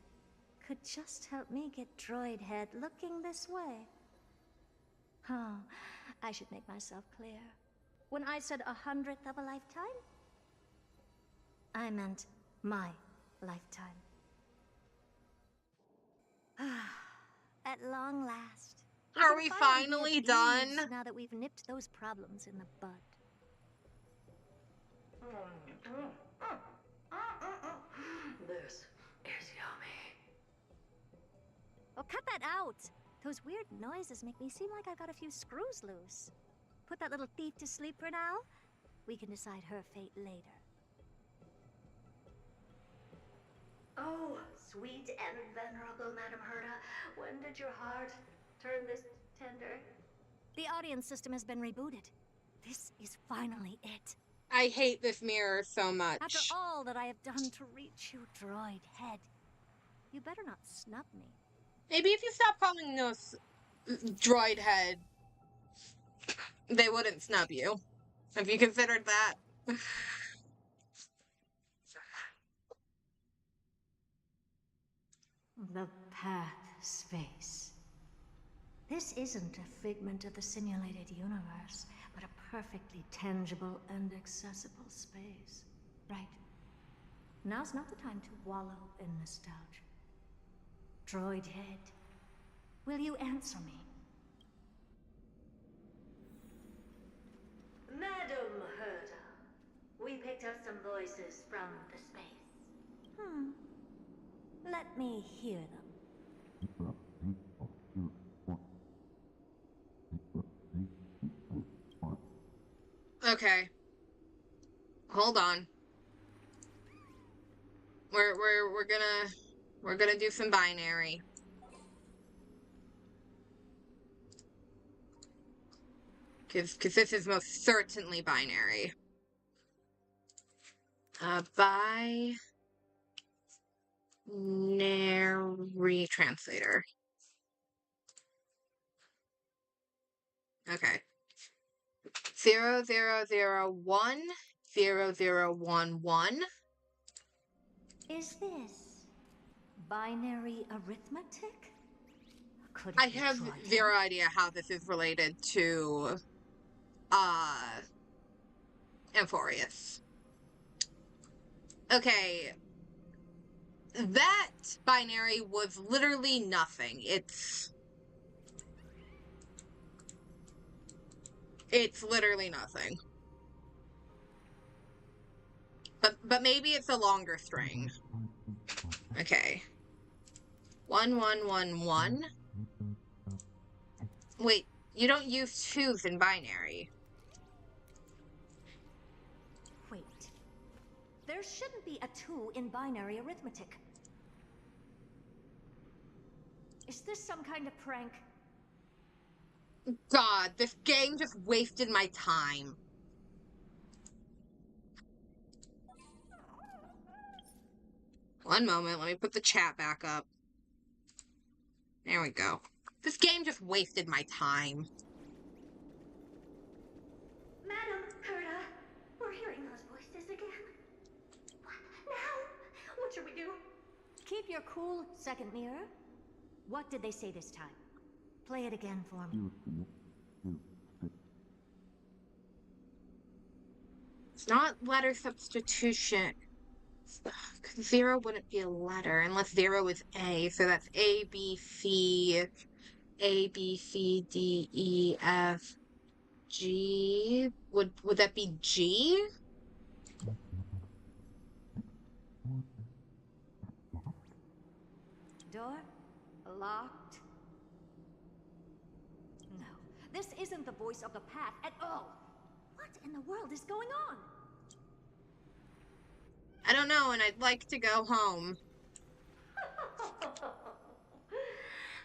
could just help me get Droid Head looking this way. Oh, I should make myself clear. When I said 100th of a lifetime, I meant my lifetime. At long last. Are we finally done? Now that we've nipped those problems in the bud. This is yummy. Oh, cut that out! Those weird noises make me seem like I've got a few screws loose. Put that little thief to sleep for now. We can decide her fate later. Oh, sweet and venerable Madam Herta, when did your heart turn this tender? The audience system has been rebooted. This is finally it. I hate this mirror so much. After all that I have done to reach you, Droid Head, you better not snub me. Maybe if you stop calling those Droid Head. they wouldn't snub you. Have you considered that? The path space. This isn't a figment of the simulated universe, but a perfectly tangible and accessible space. Right. Now's not the time to wallow in nostalgia. Droid head, will you answer me? Madam Herda, we picked up some voices from the space. Let me hear them. Okay. Hold on. We're gonna do some binary. Cause this is most certainly binary. Binary translator. Okay. 0001 0011. Is this binary arithmetic? Could it I be have droid zero head? idea how this is related to Amphorius. Okay. That binary was literally nothing. It's literally nothing. But maybe it's a longer string. Okay. 1111. Wait, you don't use twos in binary. Wait. There shouldn't be a 2 in binary arithmetic. Is this some kind of prank? God, this game just wasted my time. One moment, let me put the chat back up. There we go. This game just wasted my time. Madam Herda, we're hearing those voices again. What now? What should we do? Keep your cool, second mirror. What did they say this time? Play it again for me. It's not letter substitution. Zero wouldn't be a letter unless zero is A. So that's A, B, C, D, E, F, G. Would that be G? Door? Locked? No, this isn't the voice of the path at all. What in the world is going on? I don't know, and I'd like to go home.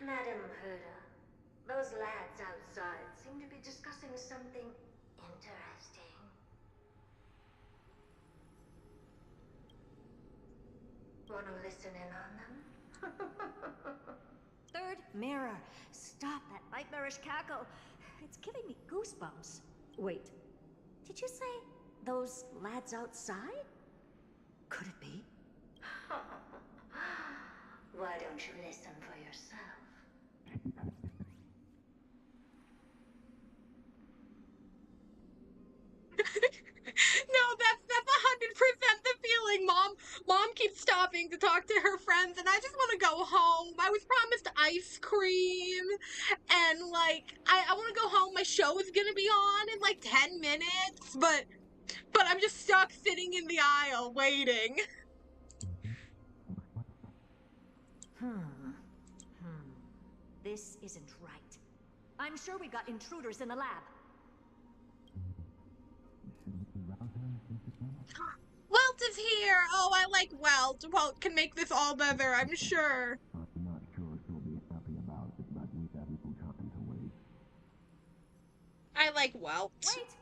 Madam Herda, those lads outside seem to be discussing something interesting. Want to listen in on them? Third mirror. Stop that nightmarish cackle. It's giving me goosebumps. Wait, did you say those lads outside? Could it be? Why don't you listen for yourself? No, that's 100% the feeling. Mom keeps stopping to talk to her friends, and I just want to go home. I was promised ice cream, and like I want to go home. My show is gonna be on in like 10 minutes, but I'm just stuck sitting in the aisle waiting. This isn't right. I'm sure we got intruders in the lab. Welt is here! Oh, I like Welt. Welt can make this all better, I'm sure. I'm not sure she'll be happy about it, but we have some time to wait. I like Welt. Wait!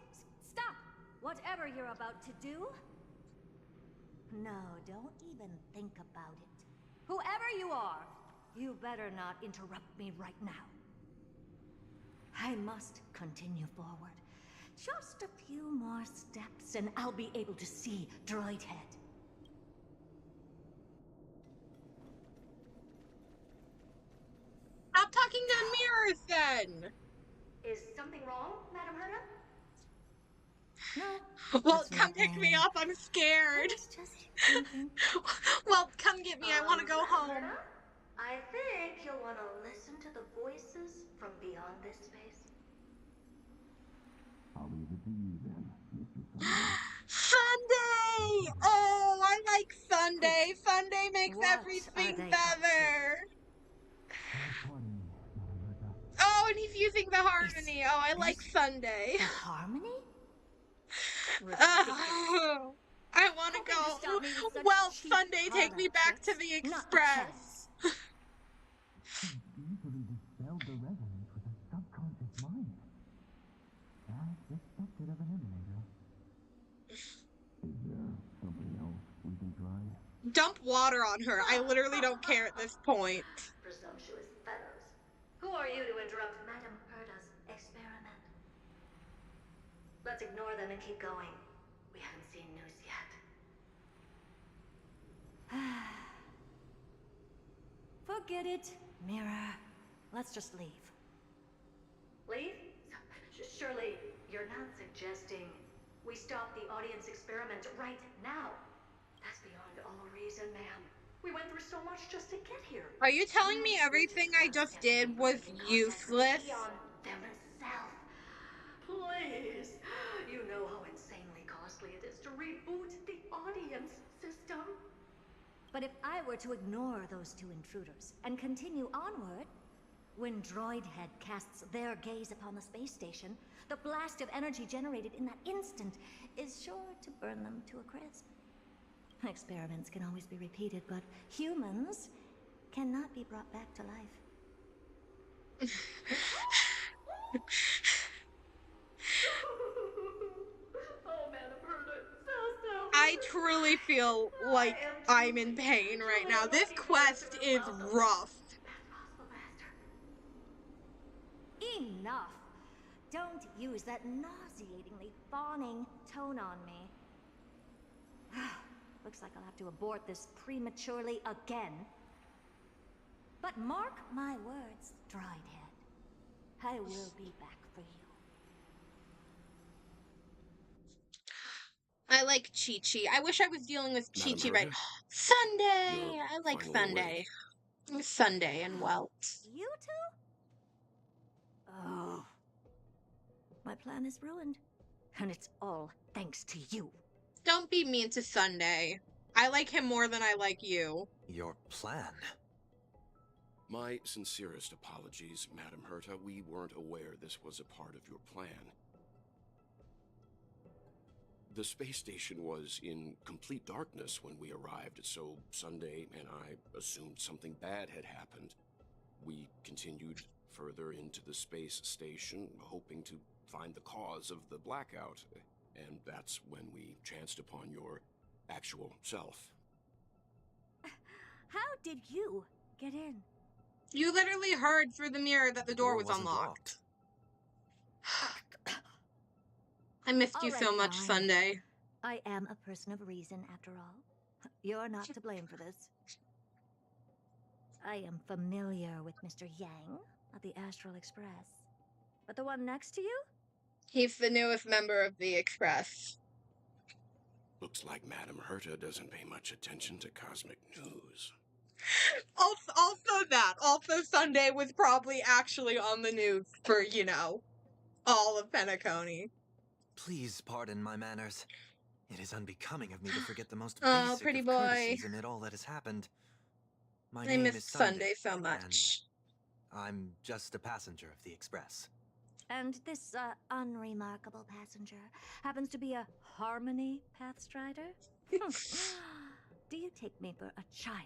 Stop! Whatever you're about to do... No, don't even think about it. Whoever you are, you better not interrupt me right now. I must continue forward. Just a few more steps and I'll be able to see Droid Head. Stop talking to mirrors then! Is something wrong, Madam Herta? No. Well, It's come pick me nothing. up, I'm I scared. was just thinking. Well, come get me, I want to go Madam home. Herta? I think you'll want to listen to the voices from beyond this space. I'll leave it to you then, Mr. Sunday. Sunday! Oh, I like Sunday. Wait, Sunday makes what are everything they up better. Party, Madam Herta. Oh, and he's using the harmony. Oh, I like this Sunday. The harmony? Oh, I want to Hoping to go. stop me with such Well, cheap Sunday, take me parlor back to tricks. the Not a Express. Easily dispelled the resonance with a subconscious mind. As expected of an emanator. Is there something else we can try? Dump water on her. I literally don't care at this point. Presumptuous fellows. Who are you to interrupt Madam Herta's experiment? Let's ignore them and keep going. We haven't seen news yet. Forget it, Mirror. Let's just leave. Leave? Surely you're not suggesting we stop the audience experiment right now. That's beyond all reason, ma'am. We went through so much just to get here. Are you telling me everything I just did was useless? Themselves. Please. You know how insanely costly it is to reboot the audience system. But if I were to ignore those two intruders and continue onward, when Droid Head casts their gaze upon the space station, the blast of energy generated in that instant is sure to burn them to a crisp. Experiments can always be repeated, but humans cannot be brought back to life. Oh, Madam Herta, so I truly feel like I'm in pain right now. This quest is rough. Enough! Don't use that nauseatingly fawning tone on me. Looks like I'll have to abort this prematurely again. But mark my words, Droid Head. I will be back for you. I like Chi-Chi. I wish I was dealing with Madam Chi-Chi right. Herta? Sunday! You're I like finally Sunday. awake. Sunday and Welt. You two? Oh. My plan is ruined. And it's all thanks to you. Don't be mean to Sunday. I like him more than I like you. Your plan? My sincerest apologies, Madam Herta. We weren't aware this was a part of your plan. The space station was in complete darkness when we arrived, so Sunday and I assumed something bad had happened. We continued further into the space station, hoping to find the cause of the blackout, and that's when we chanced upon your actual self. How did you get in? You literally heard through the mirror that the door was wasn't unlocked. I missed you so much, fine. Sunday. I am a person of reason, after all. You're not to blame for this. I am familiar with Mr. Yang of the Astral Express. But the one next to you? He's the newest member of the Express. Looks like Madam Herta doesn't pay much attention to cosmic news. Also Sunday was probably actually on the news for, you know, all of Penacony. Please pardon my manners. It is unbecoming of me to forget the most Oh, basic pretty of boy. courtesies amid all that has happened. My I name miss is Sunday so much. and I'm just a passenger of the Express. And this, unremarkable passenger happens to be a Harmony Pathstrider? Do you take me for a child?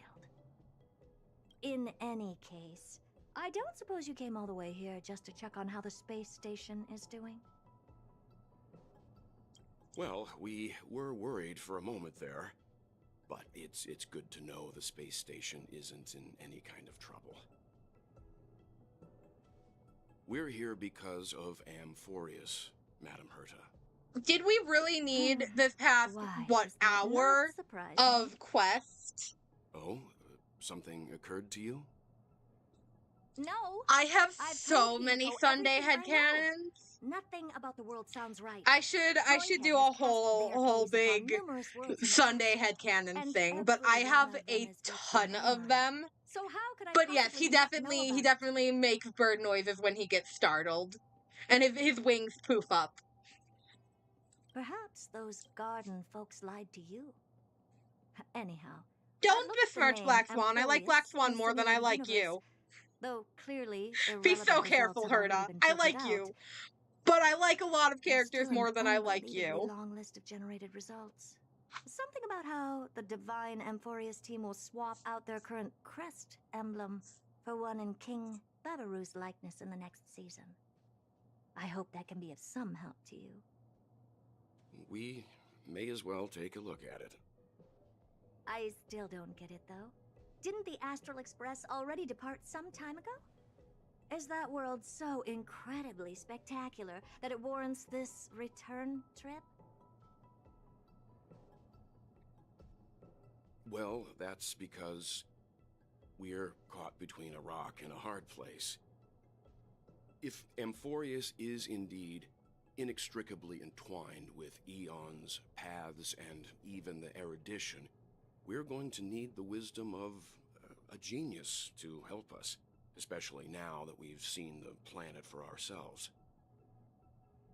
In any case, I don't suppose you came all the way here just to check on how the space station is doing? Well, we were worried for a moment there, but it's good to know the space station isn't in any kind of trouble. We're here because of Amphorius, Madam Herta. Did we really need this past, Why, what, does that hour not surprise of me? quest? Oh, something occurred to you? No. I have I've so told many Hiko Sunday everything I know. headcanons. Nothing about the world sounds right. I should Toyhead do has a cast whole their gaze upon big numerous worlds in the Sunday past, headcanon and thing, but I every have one of them a is worth ton of remembering. them. So how could I But yes, possibly not know about he it? definitely makes bird noises when he gets startled, and his wings poof up. Perhaps those garden folks lied to you. Anyhow, Don't look at the besmirch name Black Swan. I like Black Amphorius Swan in the more than I simulated like universe. you. Though clearly Be irrelevant so results careful, have already Herta. been I filtered like out, you. But I like a lot of there's characters still more an than I like unbelievably you. long list of generated results. Something about how the divine Amphorius team will swap out their current crest emblem for one in King Babaru's likeness in the next season. I hope that can be of some help to you. We may as well take a look at it. I still don't get it, though. Didn't the Astral Express already depart some time ago? Is that world so incredibly spectacular that it warrants this return trip? Well, that's because we're caught between a rock and a hard place. If Amphorius is indeed inextricably entwined with eons, paths, and even the erudition, we're going to need the wisdom of a genius to help us, especially now that we've seen the planet for ourselves.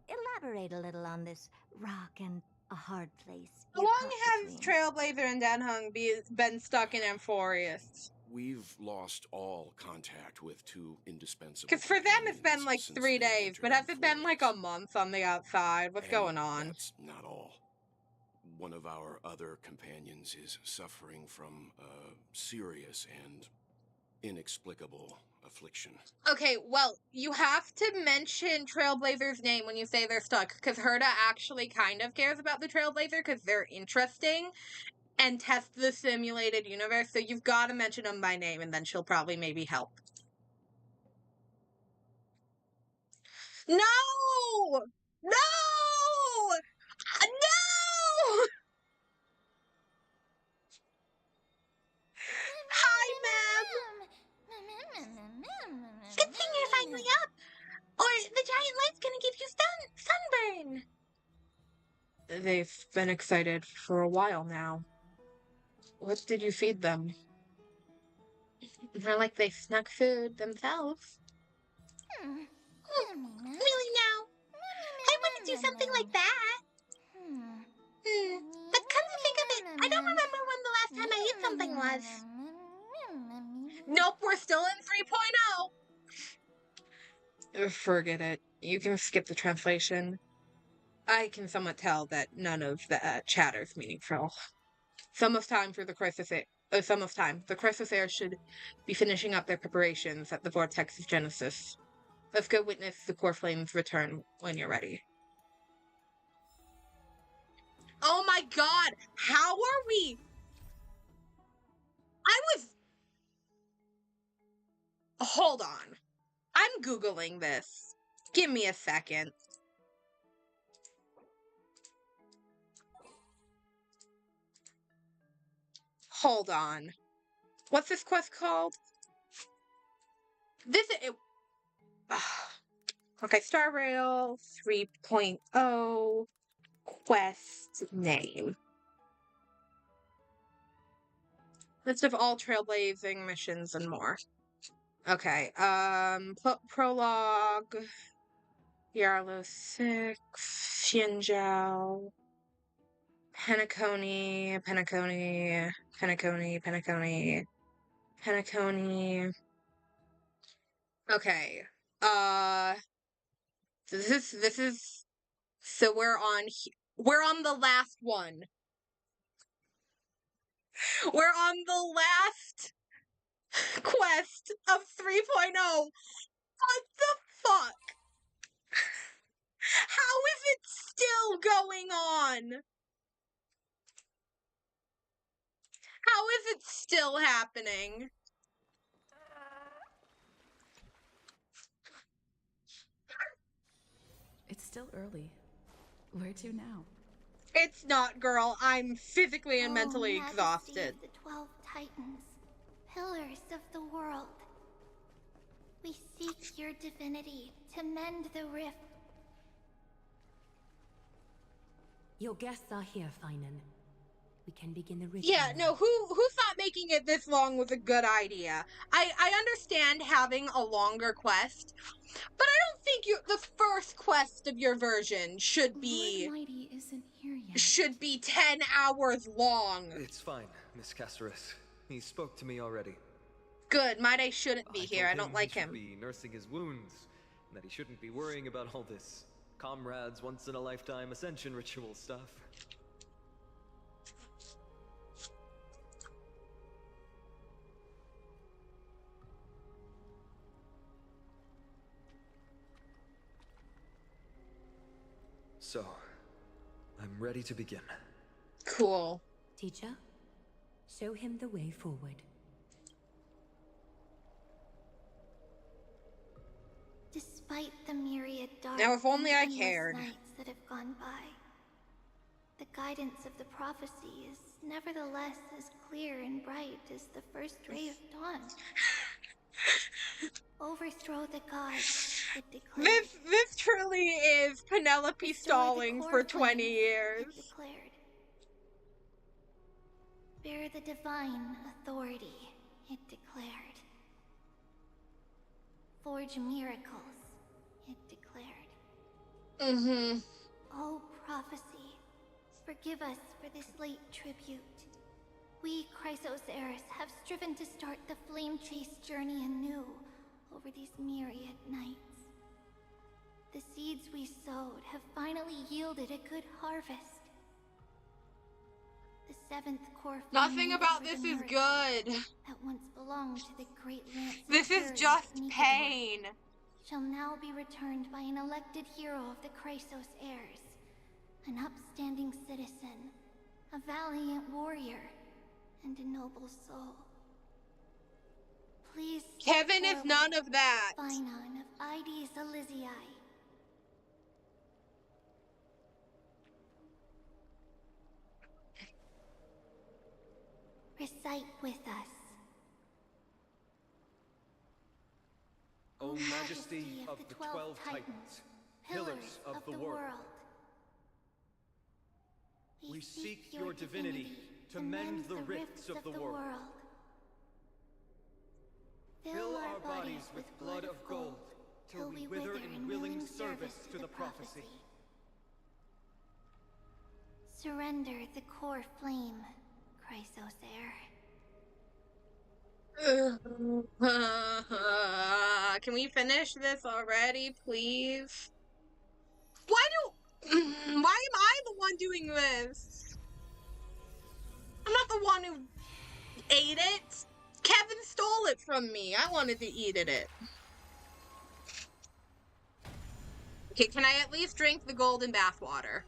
Elaborate a little on this rock and a hard place. How long has Trailblazer and Danhung been stuck in Amphorius? We've lost all contact with two indispensable. Because for them it's been like 3 days, but has it been like a month on the outside? What's going on? That's not all. One of our other companions is suffering from a serious and inexplicable affliction. Okay, well, you have to mention Trailblazer's name when you say they're stuck, because Herta actually kind of cares about the Trailblazer because they're interesting and test the simulated universe, so you've got to mention them by name, and then she'll probably maybe help. No! No! No! Hi, ma'am! Good thing you're finally up, or the giant light's gonna give you sunburn! They've been excited for a while now. What did you feed them? They're like they snuck food themselves. Really now? I want to do something like that. But come to think of it, I don't remember when the last time I ate something was. Nope, we're still in 3.0. Forget it. You can skip the translation. I can somewhat tell that none of the chatter's meaningful. It's almost time for the crisis. It's almost time. The crisis air should be finishing up their preparations at the Vortex's Genesis. Let's go witness the core flames return when you're ready. Oh my god! How are we? Hold on. I'm Googling this. Give me a second. Hold on. What's this quest called? Okay, Star Rail 3.0 quest name. List of all trailblazing missions and more. Okay, prologue, Yarlo 6, Xianzhou, Penacony. Okay, so we're on the last one. We're on the last quest of 3.0. What the fuck? How is it still going on? How is it still happening? It's still early. Where to now? It's not, girl. I'm physically and mentally Majesty exhausted. of the 12 Titans, pillars of the world. We seek your divinity to mend the rift. Your guests are here, Finan. We can begin the ritual. Yeah, no, who thought making it this long was a good idea? I understand having a longer quest, but I don't think the first quest of your version should be Lord Mighty isn't here yet. should be 10 hours long. It's fine, Miss Caceres. He spoke to me already. Good, Mighty shouldn't be here. I told don't like he him. should be nursing his wounds, and that he shouldn't be worrying about all this comrades once-in-a-lifetime ascension ritual stuff. So, I'm ready to begin. Cool. Teacher, show him the way forward. Despite the myriad dark Now, if only I and endless cared. nights that have gone by, the guidance of the prophecy is nevertheless as clear and bright as the first ray of dawn. Overthrow the gods, it declared. This truly is Penelope stalling for 20 years. It declared. Bear the divine authority, it declared. Forge miracles, it declared. Mm-hmm. Oh, prophecy, forgive us for this late tribute. We, Chrysos Eris, have striven to start the flame chase journey anew over these myriad nights. The seeds we sowed have finally yielded a good harvest. The seventh core Nothing about this is good. That once belonged to the great lance. This is just pain. Shall now be returned by an elected hero of the Chrysos heirs, an upstanding citizen, a valiant warrior, and a noble soul. Please, Kevin is none of that. Finan of Ides Elysiae. Recite with us. O Majesty of the 12 Titans, pillars of the world, we seek your divinity to mend the rifts of the world. Fill our bodies with blood of gold, till we wither in willing service to the prophecy. Surrender the core flame, Chrysos heir. Can we finish this already, please? Why am I the one doing this? I'm not the one who ate it. Kevin stole it from me. I wanted to eat it. Okay, can I at least drink the golden bathwater?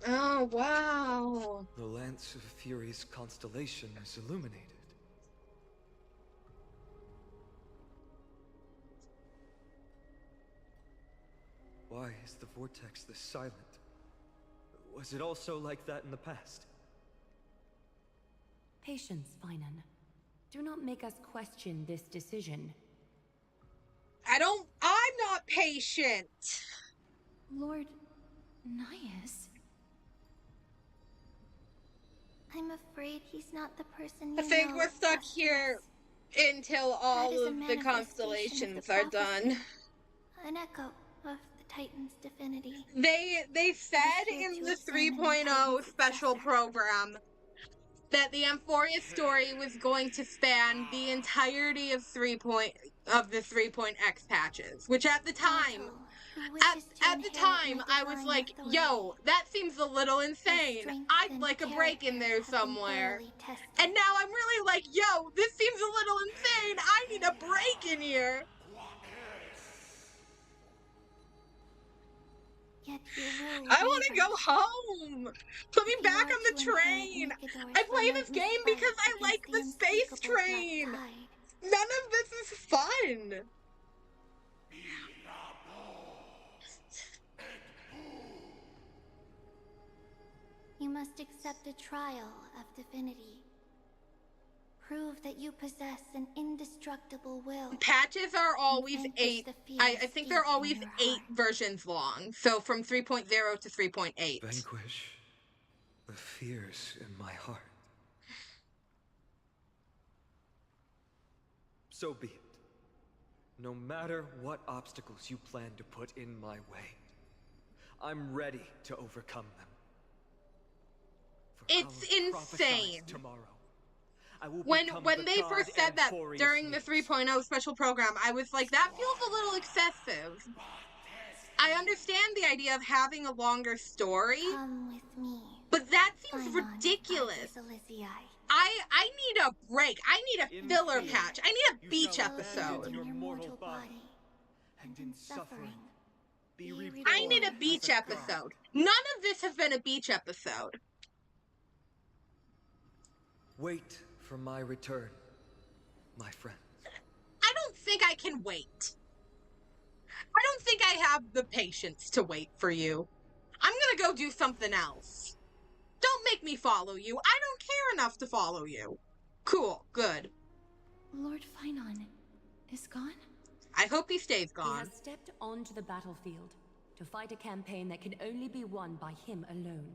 Oh, wow. The Lance of Fury's constellation is illuminated. Why is the vortex this silent? Was it also like that in the past? Patience, Finan. Do not make us question this decision. I'm not patient. Lord Nias? I'm afraid he's not the person you I think know we're of stuck Casterus. here until all That is a of the manifestation constellations of the are prophecy. done. An echo of the Titan's divinity. They said in the 3.0 special program that the Amphoria story was going to span the entirety of the 3.x patches, which at the time, at the time, I was like, yo, that seems a little insane. I'd like a break in there somewhere. And now I'm really like, yo, this seems a little insane. I need a break in here. Yet you will I want to waver. go home. Put me If you back are on the to inherit train. Nikedor's I play this relentless game fight because I against like the the space unspeakable black train. tide, None of this is fun. you must accept a trial of divinity. Prove that you possess an indestructible will. Patches are always vanquish 8. the I fears think deep they're in always your 8 heart. versions long. So from 3.0 to 3.8. Vanquish the fears in my heart. So be it. No matter what obstacles you plan to put in my way, I'm ready to overcome them. For It's our prophesies insane. Tomorrow, I will When become the they first god said that Amphorius during the needs. 3.0 special program, I was like, that feels a little excessive. I understand the idea of having a longer story, Come with me. but that seems Phainon of ridiculous. Arthas Elysiae. I need a break. I need a In filler fear, patch. I need a you beach shall episode. abandon In your your mortal body, body, and in suffering be be reborn. I need a reborn beach as a god. episode. None of this has been a beach episode. Wait for my return, my friend. I don't think I can wait. I don't think I have the patience to wait for you. I'm gonna go do something else. Don't make me follow you. I don't care enough to follow you. Cool, good. Lord Phainon is gone? I hope he stays He gone. has stepped onto the battlefield to fight a campaign that can only be won by him alone.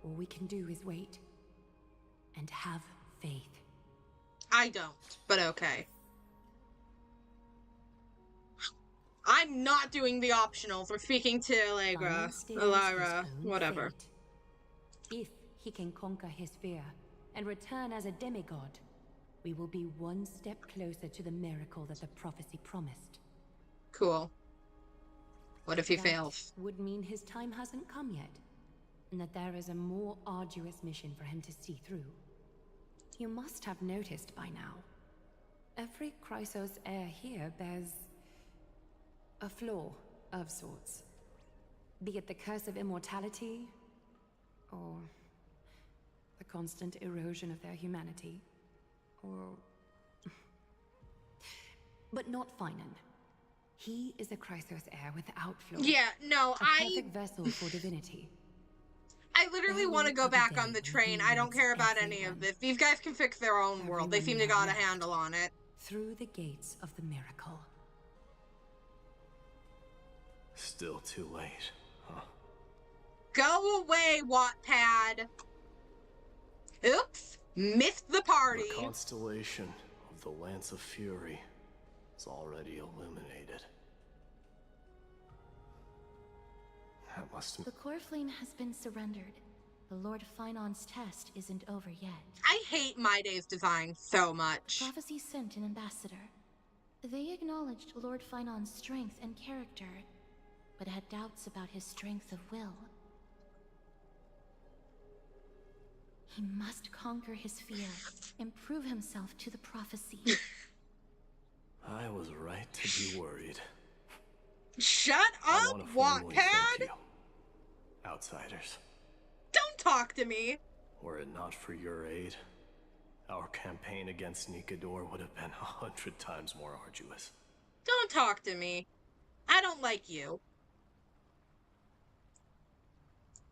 All we can do is wait and have faith. I don't, but okay. I'm not doing the optionals. We're speaking to Allegra, Phainon steers Elira, his own whatever. fate. If he can conquer his fear and return as a demigod, we will be one step closer to the miracle that the prophecy promised. Cool. What if he That fails? would mean his time hasn't come yet, and that there is a more arduous mission for him to see through. You must have noticed by now. Every Chrysos heir here bears a flaw of sorts. Be it the curse of immortality, or the constant erosion of their humanity, or... But not Phainon. He is a Chrysos heir without flaw. Yeah, no, A perfect vessel for divinity. I literally want to go back on the train. I don't care about any of this. These guys can fix their own world. They seem to got a handle on it. Through the gates of the miracle. Still too late, huh? Go away, Wattpad. Oops, missed the party. The constellation of the Lance of Fury is already illuminated. That must have... The core flame has been surrendered. The Lord Phainon's test isn't over yet. I hate My Day's design so much. Prophecy sent an ambassador. They acknowledged Lord Phainon's strength and character, but had doubts about his strength of will. He must conquer his fear and prove himself to the prophecy. I was right to be worried. Shut I up, wanna formally thank Wattpad! you, outsiders. Don't talk to me! Were it not for your aid, our campaign against Nikedor would have been 100 times more arduous. Don't talk to me. I don't like you.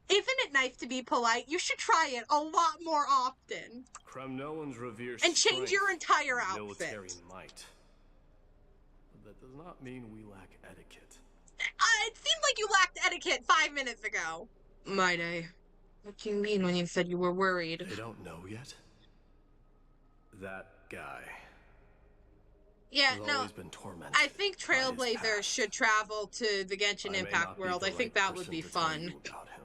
Isn't it nice to be polite? You should try it a lot more often. Kremnoans revere And change strength your entire and outfit. military might. But that does not mean we lack etiquette. It seemed like you lacked etiquette 5 minutes ago. My Day. What do you mean when you said you were worried? They don't know yet? That guy. Yeah, has no. always been tormented I think by his Trailblazers past. should travel to the Genshin I may Impact not be world. the I think right that would person be to tell fun. you about him.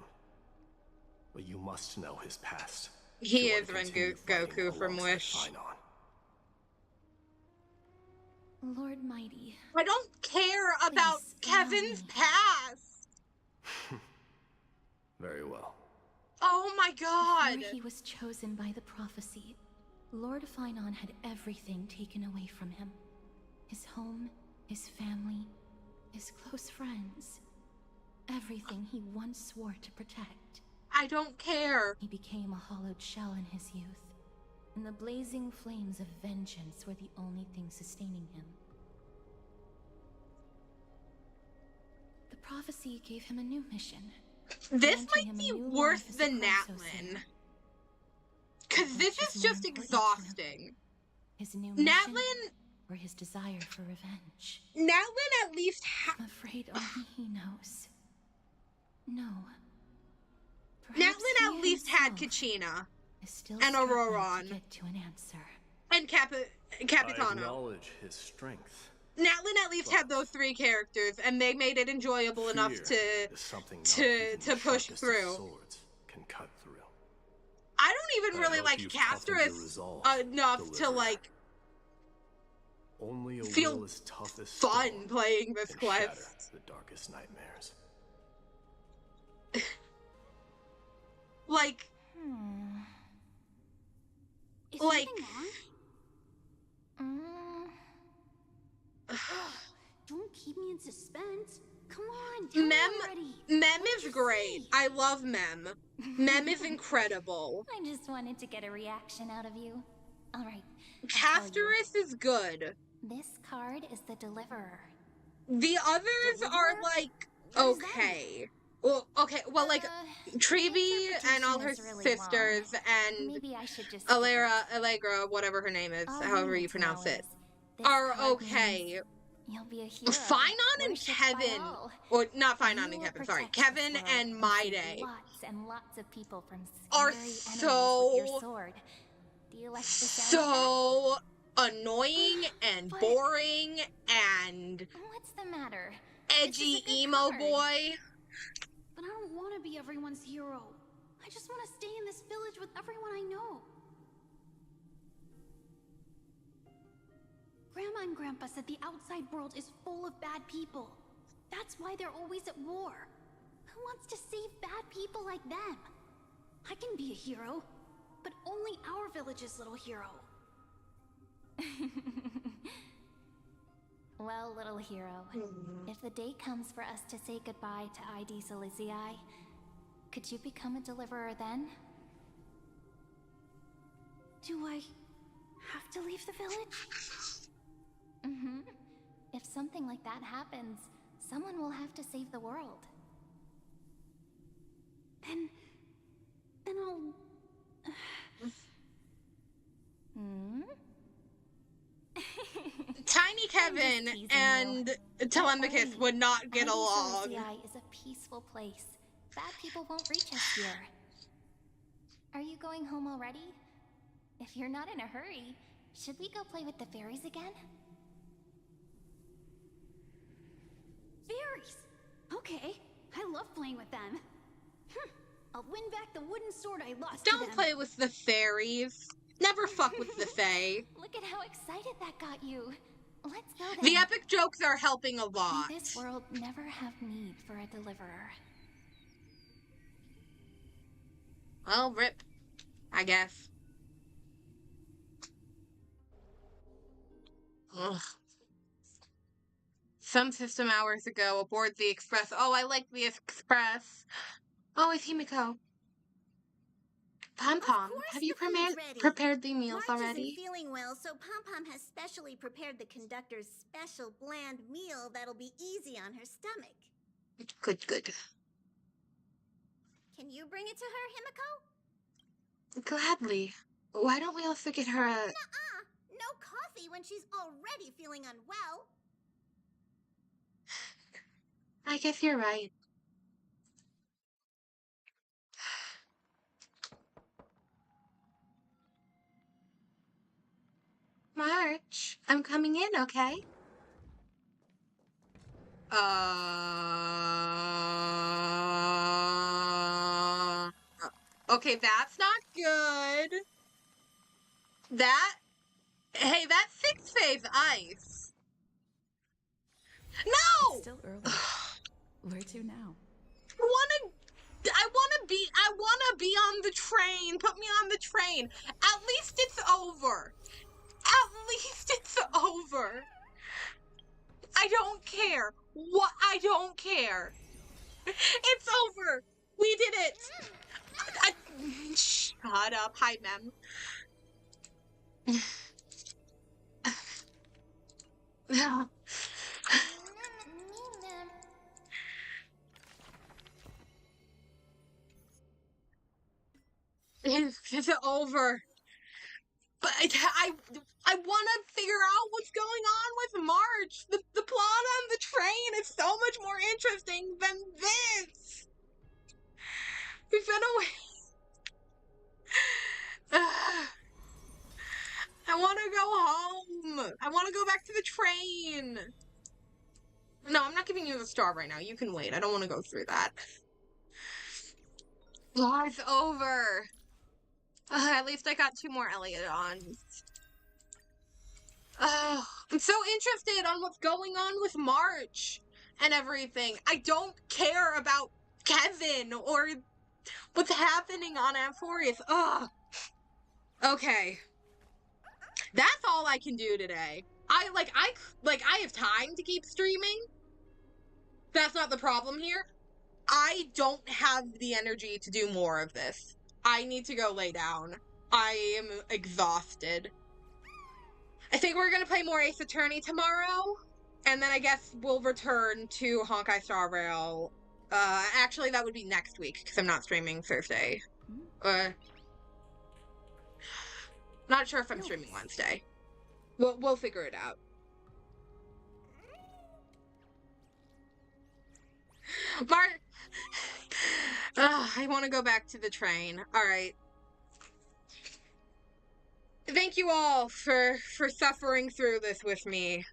But you must know his past. He if is you want to continue fighting Goku from alongside Wish. Phainon. Lord Mighty. I don't care about Please, allow Kevin's me. past. Very well. Oh my god. Before he was chosen by the prophecy, Lord Phainon had everything taken away from him. His home, his family, his close friends, everything he once swore to protect. I don't care. He became a hollowed shell in his youth, and the blazing flames of vengeance were the only thing sustaining him. The prophecy gave him a new mission. This might be worse than Natlin. Because this is just exhausting. His new mission, Natlin... or his desire for revenge. Natlin at least I'm afraid only he knows. No. Natlin at least had Kachina. And Auroron. To get to an answer. And Capitano. I acknowledge his strength. Natlin at least had those three characters, and they made it enjoyable enough to push through. Swords can cut through. I don't even really like Casterus enough to like only a feel will as tough as fun playing this quest. The darkest nightmares. Like, Is like. something wrong? Don't keep me in suspense. Come on, tell me already. Mem is great. I love Mem. Mem is incredible. I just wanted to get a reaction out of you. Alright. Casterus is good. This card is the Deliverer. The others are like, okay. Well, okay, well, like, Trevi and all her sisters and Maybe I should just Allegra, whatever her name is, however you pronounce it, are okay. You'll be a hero. Finon and Kevin, or not Finon and Kevin, sorry, Kevin and Maide Lots of people from are so annoying and boring and what's the matter? Edgy emo boy. But I don't want to be everyone's hero. I just want to stay in this village with everyone I know. Grandma and Grandpa said the outside world is full of bad people. That's why they're always at war. Who wants to save bad people like them? I can be a hero, but only our village's little hero. Well, little hero, if the day comes for us to say goodbye to ID Silizii, could you become a deliverer then? Do I have to leave the village? If something like that happens, someone will have to save the world. Then I'll... Tiny Kevin and Telemachus would not get along. Silizii is a peaceful place. Bad people won't reach us here. Are you going home already? If you're not in a hurry, should we go play with the fairies again? Fairies! Okay, I love playing with them. I'll win back the wooden sword I lost to them. Don't play with the fairies. Never fuck with the fae. Look at how excited that got you. Let's go then. The epic jokes are helping a lot. May this world never have need for a deliverer. Well, rip, I guess. Ugh. Some system hours ago, aboard the Express. Oh, I like the Express. Oh, it's Himiko. Pom-Pom, have you prepared the meals already? Isn't feeling well, so Pom-Pom has specially prepared the conductor's special bland meal that'll be easy on her stomach. Good, good. Can you bring it to her, Himiko? Gladly. Why don't we also get her a... Nuh-uh. No coffee when she's already feeling unwell. I guess you're right. March, I'm coming in, okay? Okay, that's not good. Hey, that's 6 phase ice. No! It's still early. Where to now? I wanna be on the train. Put me on the train. At least it's over. At least it's over. I I don't care. What? I don't care. It's over. We did it. Shut up. Hi, Mem. It's over. But I want to figure out what's going on with March. The plot on the train is so much more interesting than this. We've been away. I want to go home. I want to go back to the train. No, I'm not giving you the star right now. You can wait. I don't want to go through that. Oh, it's over. At least I got 2 more Elliotons. I'm so interested on what's going on with March and everything. I don't care about Kevin or what's happening on Amphorius. Ugh. Okay. That's all I can do today. I have time to keep streaming. That's not the problem here. I don't have the energy to do more of this. I need to go lay down. I am exhausted. I think we're gonna play more Ace Attorney tomorrow, and then I guess we'll return to Honkai Star Rail. Actually, that would be next week, because I'm not streaming Thursday. Not sure if I'm streaming Wednesday. We'll figure it out. Mark! I want to go back to the train. Alright. Thank you all for suffering through this with me.